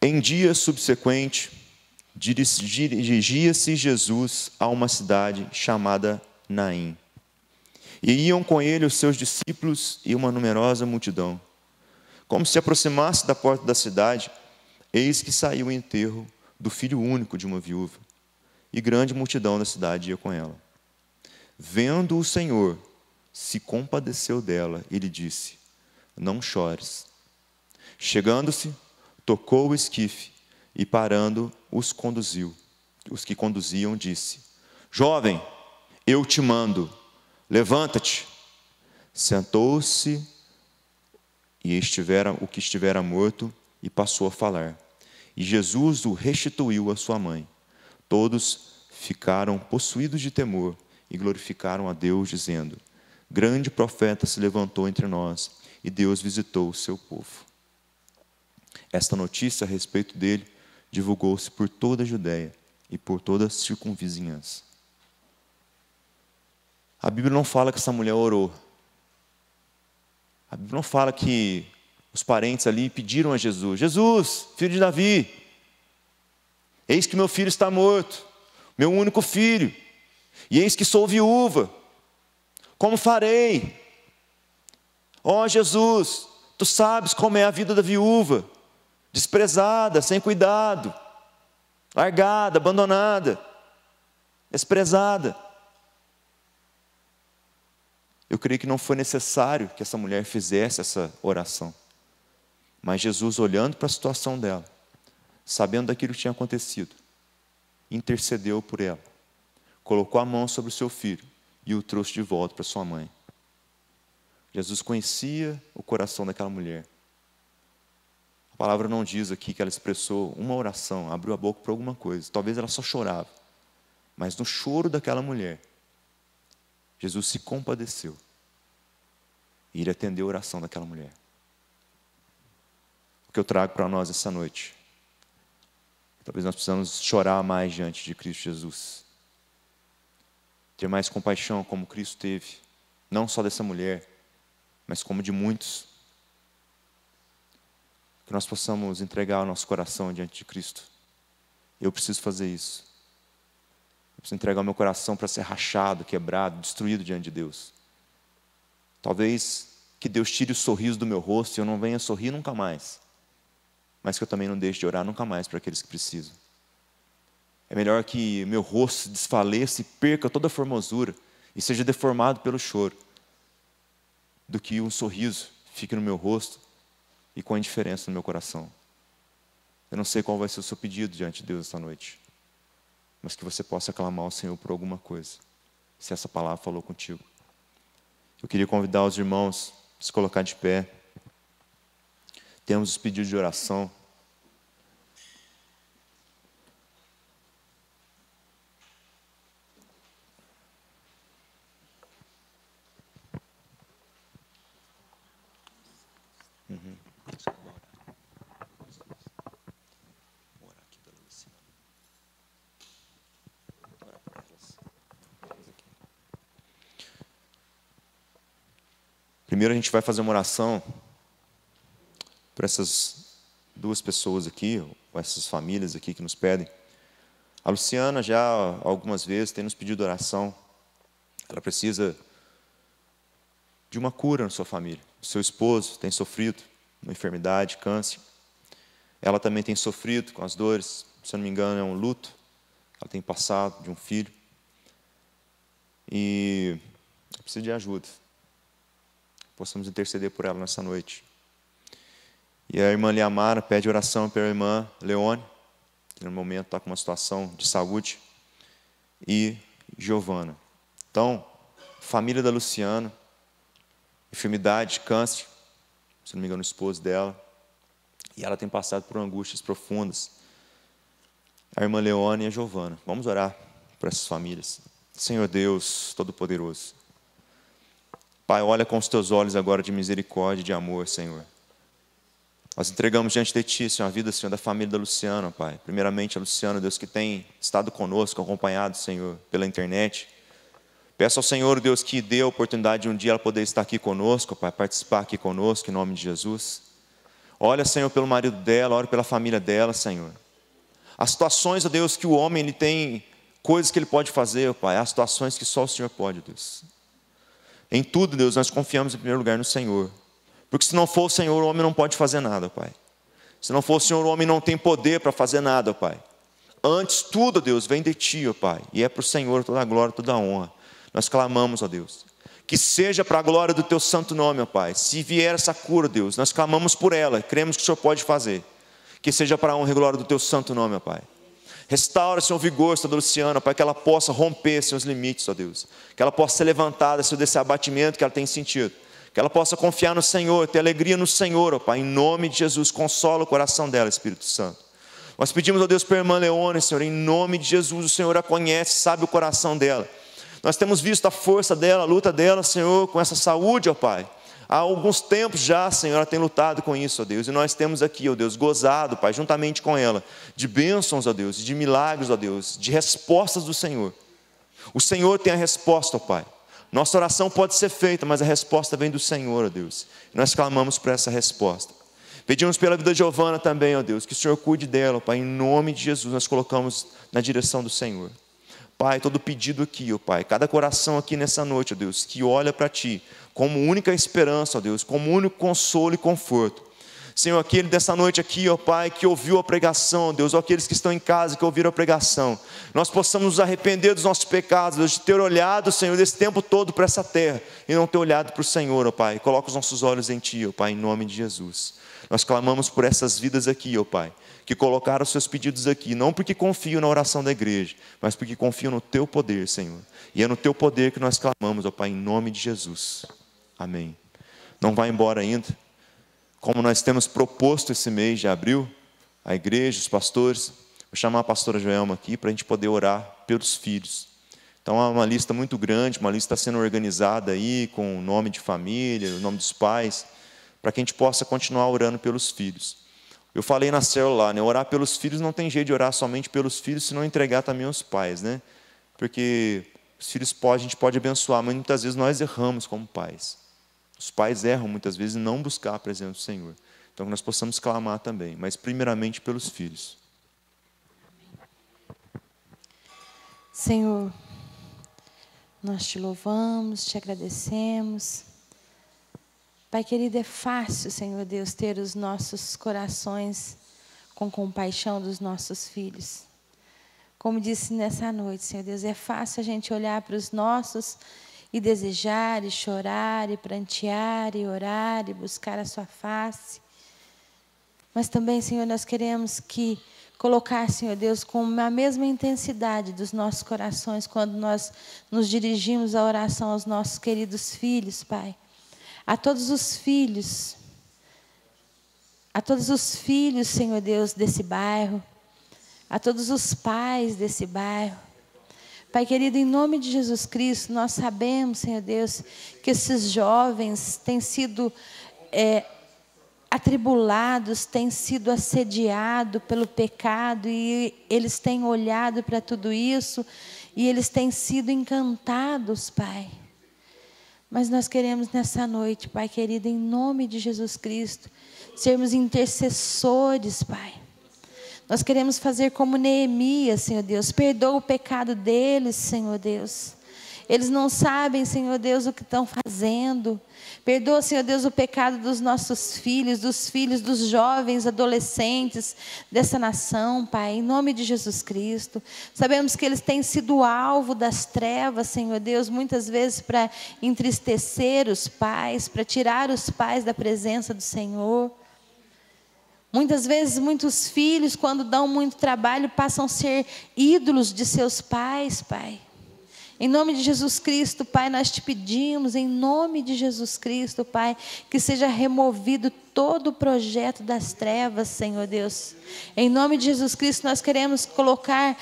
Em dia subsequente, dirigia-se Jesus a uma cidade chamada Naim. E iam com ele os seus discípulos e uma numerosa multidão. Como se aproximasse da porta da cidade, eis que saiu o enterro do filho único de uma viúva. E grande multidão da cidade ia com ela. Vendo o Senhor, se compadeceu dela e lhe disse: não chores. Chegando-se, tocou o esquife e parando os conduziu. Os que conduziam disse: jovem, eu te mando, levanta-te. Sentou-se e o que estivera morto e passou a falar. E Jesus o restituiu à sua mãe. Todos ficaram possuídos de temor e glorificaram a Deus, dizendo: grande profeta se levantou entre nós e Deus visitou o seu povo. Esta notícia a respeito dele divulgou-se por toda a Judéia e por toda a circunvizinhança. A Bíblia não fala que essa mulher orou. A Bíblia não fala que os parentes ali pediram a Jesus: Jesus, filho de Davi, eis que meu filho está morto, meu único filho, e eis que sou viúva. Como farei? Ó Jesus, tu sabes como é a vida da viúva, desprezada, sem cuidado, largada, abandonada, desprezada. Eu creio que não foi necessário que essa mulher fizesse essa oração. Mas Jesus, olhando para a situação dela, sabendo daquilo que tinha acontecido, intercedeu por ela, colocou a mão sobre o seu filho e o trouxe de volta para sua mãe. Jesus conhecia o coração daquela mulher. A palavra não diz aqui que ela expressou uma oração, abriu a boca para alguma coisa. Talvez ela só chorava. Mas no choro daquela mulher, Jesus se compadeceu. E ele atendeu a oração daquela mulher. O que eu trago para nós essa noite? Talvez nós precisamos chorar mais diante de Cristo Jesus. Ter mais compaixão como Cristo teve. Não só dessa mulher, mas como de muitos. Que nós possamos entregar o nosso coração diante de Cristo. Eu preciso fazer isso. Eu preciso entregar o meu coração para ser rachado, quebrado, destruído diante de Deus. Talvez que Deus tire o sorriso do meu rosto e eu não venha sorrir nunca mais. Mas que eu também não deixe de orar nunca mais para aqueles que precisam. É melhor que meu rosto se desfaleça e perca toda a formosura e seja deformado pelo choro, do que um sorriso fique no meu rosto e com a indiferença no meu coração. Eu não sei qual vai ser o seu pedido diante de Deus esta noite. mas que você possa clamar ao Senhor por alguma coisa, se essa palavra falou contigo. Eu queria convidar os irmãos a se colocar de pé. Temos os pedidos de oração. Primeiro a gente vai fazer uma oração por essas duas pessoas aqui, ou essas famílias aqui que nos pedem. A Luciana já algumas vezes tem nos pedido oração. Ela precisa de uma cura na sua família. O seu esposo tem sofrido uma enfermidade, câncer. Ela também tem sofrido com as dores, se eu não me engano é um luto. Ela tem passado de um filho. E precisa de ajuda. Possamos interceder por ela nessa noite. E a irmã Liamara pede oração pela irmã Leone, que no momento está com uma situação de saúde, e Giovana. Então, família da Luciana, enfermidade, câncer, se não me engano o esposo dela, e ela tem passado por angústias profundas. A irmã Leone e a Giovana. Vamos orar por essas famílias. Senhor Deus Todo-Poderoso, Pai, olha com os teus olhos agora de misericórdia e de amor, Senhor. Nós entregamos diante de Ti, Senhor, a vida, Senhor, da família da Luciana, Pai. Primeiramente a Luciana, Deus, que tem estado conosco, acompanhado, Senhor, pela internet. Peço ao Senhor, Deus, que dê a oportunidade de um dia ela poder estar aqui conosco, Pai, participar aqui conosco, em nome de Jesus. Olha, Senhor, pelo marido dela, ora pela família dela, Senhor. As situações, ó Deus, que o homem ele tem coisas que ele pode fazer, ó Pai, há situações que só o Senhor pode, Deus. Em tudo, Deus, nós confiamos em primeiro lugar no Senhor. Porque se não for o Senhor, o homem não pode fazer nada, Pai. Se não for o Senhor, o homem não tem poder para fazer nada, Pai. Antes, tudo, Deus, vem de Ti, ó Pai. E é para o Senhor toda a glória, toda a honra. Nós clamamos, ó Deus, que seja para a glória do Teu santo nome, ó Pai. Se vier essa cura, Deus, nós clamamos por ela, cremos que o Senhor pode fazer. Que seja para a honra e glória do Teu santo nome, ó Pai. Restaura, Senhor, o vigor, Senhor, da Luciana, Pai, que ela possa romper, Senhor, os limites, ó Deus. Que ela possa ser levantada, Senhor, desse abatimento que ela tem sentido. Que ela possa confiar no Senhor, ter alegria no Senhor, ó Pai. Em nome de Jesus, consola o coração dela, Espírito Santo. Nós pedimos, ó Deus, para a irmã Leone, Senhor, em nome de Jesus, o Senhor a conhece, sabe o coração dela. Nós temos visto a força dela, a luta dela, Senhor, com essa saúde, ó Pai. Há alguns tempos já, Senhor, ela tem lutado com isso, ó Deus. E nós temos aqui, ó Deus, gozado, Pai, juntamente com ela, de bênçãos, ó Deus, de milagres, ó Deus, de respostas do Senhor. O Senhor tem a resposta, ó Pai. Nossa oração pode ser feita, mas a resposta vem do Senhor, ó Deus. E nós clamamos por essa resposta. Pedimos pela vida de Giovana também, ó Deus, que o Senhor cuide dela, ó Pai. Em nome de Jesus, nós colocamos na direção do Senhor. Pai, todo pedido aqui, ó Pai, cada coração aqui nessa noite, ó Deus, que olha para Ti como única esperança, ó Deus, como único consolo e conforto. Senhor, aquele dessa noite aqui, ó Pai, que ouviu a pregação, ó Deus, ou aqueles que estão em casa que ouviram a pregação, nós possamos nos arrepender dos nossos pecados, Deus, de ter olhado, Senhor, desse tempo todo para essa terra e não ter olhado para o Senhor, ó Pai. Coloca os nossos olhos em Ti, ó Pai, em nome de Jesus. Nós clamamos por essas vidas aqui, ó Pai, que colocaram os seus pedidos aqui, não porque confiam na oração da igreja, mas porque confiam no Teu poder, Senhor. E é no Teu poder que nós clamamos, ó Pai, em nome de Jesus. Amém. Não vai embora ainda. Como nós temos proposto esse mês de abril, a igreja, os pastores, vou chamar a pastora Joelma aqui para a gente poder orar pelos filhos. Então há uma lista muito grande, uma lista está sendo organizada aí com o nome de família, o nome dos pais, para que a gente possa continuar orando pelos filhos. Eu falei na célula lá, né? Orar pelos filhos não tem jeito de orar somente pelos filhos, se não entregar também aos pais, né? Porque os filhos a gente pode abençoar, mas muitas vezes nós erramos como pais. Os pais erram muitas vezes em não buscar a presença do Senhor. Então, que nós possamos clamar também, mas primeiramente pelos filhos. Senhor, nós Te louvamos, Te agradecemos. Pai querido, é fácil, Senhor Deus, ter os nossos corações com compaixão dos nossos filhos. Como disse nessa noite, Senhor Deus, é fácil a gente olhar para os nossos e desejar, e chorar, e prantear, e orar, e buscar a Sua face. Mas também, Senhor, nós queremos que, colocar, Senhor Deus, com a mesma intensidade dos nossos corações, quando nós nos dirigimos à oração aos nossos queridos filhos, Pai. A todos os filhos, Senhor Deus, desse bairro, a todos os pais desse bairro. Pai querido, em nome de Jesus Cristo, nós sabemos, Senhor Deus, que esses jovens têm sido atribulados, têm sido assediados pelo pecado, e eles têm olhado para tudo isso, e eles têm sido encantados, Pai. Mas nós queremos nessa noite, Pai querido, em nome de Jesus Cristo, sermos intercessores, Pai. Nós queremos fazer como Neemias, Senhor Deus. Perdoa o pecado deles, Senhor Deus. Eles não sabem, Senhor Deus, o que estão fazendo. Perdoa, Senhor Deus, o pecado dos nossos filhos, dos jovens, adolescentes dessa nação, Pai, em nome de Jesus Cristo. Sabemos que eles têm sido alvo das trevas, Senhor Deus, muitas vezes para entristecer os pais, para tirar os pais da presença do Senhor. Muitas vezes, muitos filhos, quando dão muito trabalho, passam a ser ídolos de seus pais, Pai. Em nome de Jesus Cristo, Pai, nós te pedimos, em nome de Jesus Cristo, Pai, que seja removido todo o projeto das trevas, Senhor Deus. Em nome de Jesus Cristo, nós queremos colocar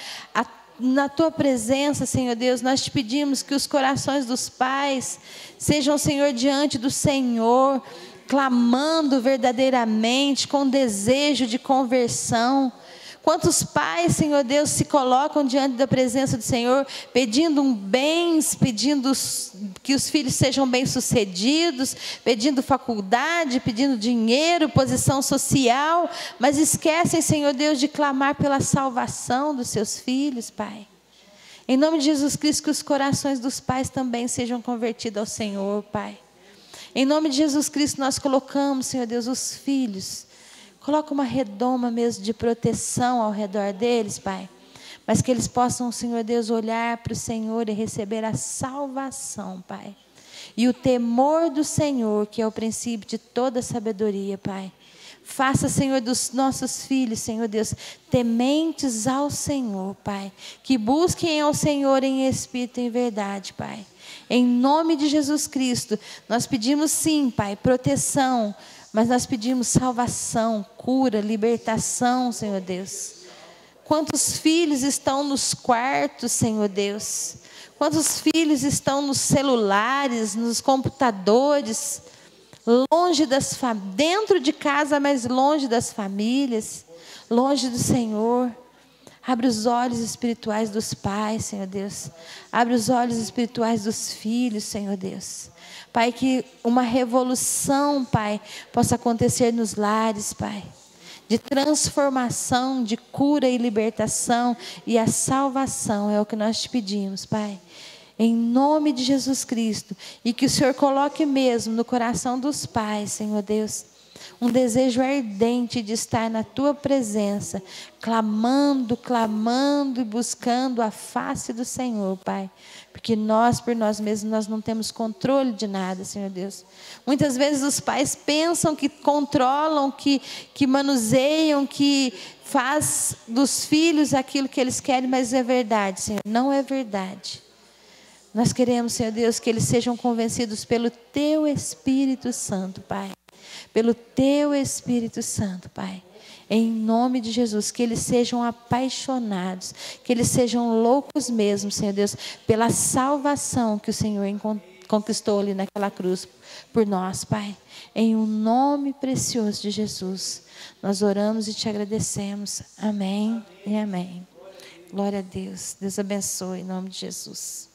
na Tua presença, Senhor Deus, nós te pedimos que os corações dos pais sejam, Senhor, diante do Senhor, clamando verdadeiramente, com desejo de conversão. Quantos pais, Senhor Deus, se colocam diante da presença do Senhor, pedindo bens, pedindo que os filhos sejam bem-sucedidos, pedindo faculdade, pedindo dinheiro, posição social, mas esquecem, Senhor Deus, de clamar pela salvação dos seus filhos, Pai. Em nome de Jesus Cristo, que os corações dos pais também sejam convertidos ao Senhor, Pai. Em nome de Jesus Cristo, nós colocamos, Senhor Deus, os filhos. Coloca uma redoma mesmo de proteção ao redor deles, Pai. Mas que eles possam, Senhor Deus, olhar para o Senhor e receber a salvação, Pai. E o temor do Senhor, que é o princípio de toda sabedoria, Pai. Faça, Senhor, dos nossos filhos, Senhor Deus, tementes ao Senhor, Pai. Que busquem ao Senhor em espírito e em verdade, Pai. Em nome de Jesus Cristo, nós pedimos sim, Pai, proteção, mas nós pedimos salvação, cura, libertação, Senhor Deus. Quantos filhos estão nos quartos, Senhor Deus? Quantos filhos estão nos celulares, nos computadores, longe dentro de casa, mas longe das famílias, longe do Senhor? Abre os olhos espirituais dos pais, Senhor Deus. Abre os olhos espirituais dos filhos, Senhor Deus. Pai, que uma revolução, Pai, possa acontecer nos lares, Pai. De transformação, de cura e libertação e a salvação é o que nós te pedimos, Pai. Em nome de Jesus Cristo. E que o Senhor coloque mesmo no coração dos pais, Senhor Deus, um desejo ardente de estar na Tua presença, clamando e buscando a face do Senhor, Pai. Porque nós, por nós mesmos, nós não temos controle de nada, Senhor Deus. Muitas vezes os pais pensam que controlam, que manuseiam, que faz dos filhos aquilo que eles querem, mas é verdade, Senhor, não é verdade. Nós queremos, Senhor Deus, que eles sejam convencidos pelo Teu Espírito Santo, Pai. Pelo Teu Espírito Santo, Pai. Em nome de Jesus, que eles sejam apaixonados, que eles sejam loucos mesmo, Senhor Deus, pela salvação que o Senhor conquistou ali naquela cruz por nós, Pai. Em um nome precioso de Jesus, nós oramos e te agradecemos. Amém e amém. Glória a Deus. Deus abençoe em nome de Jesus.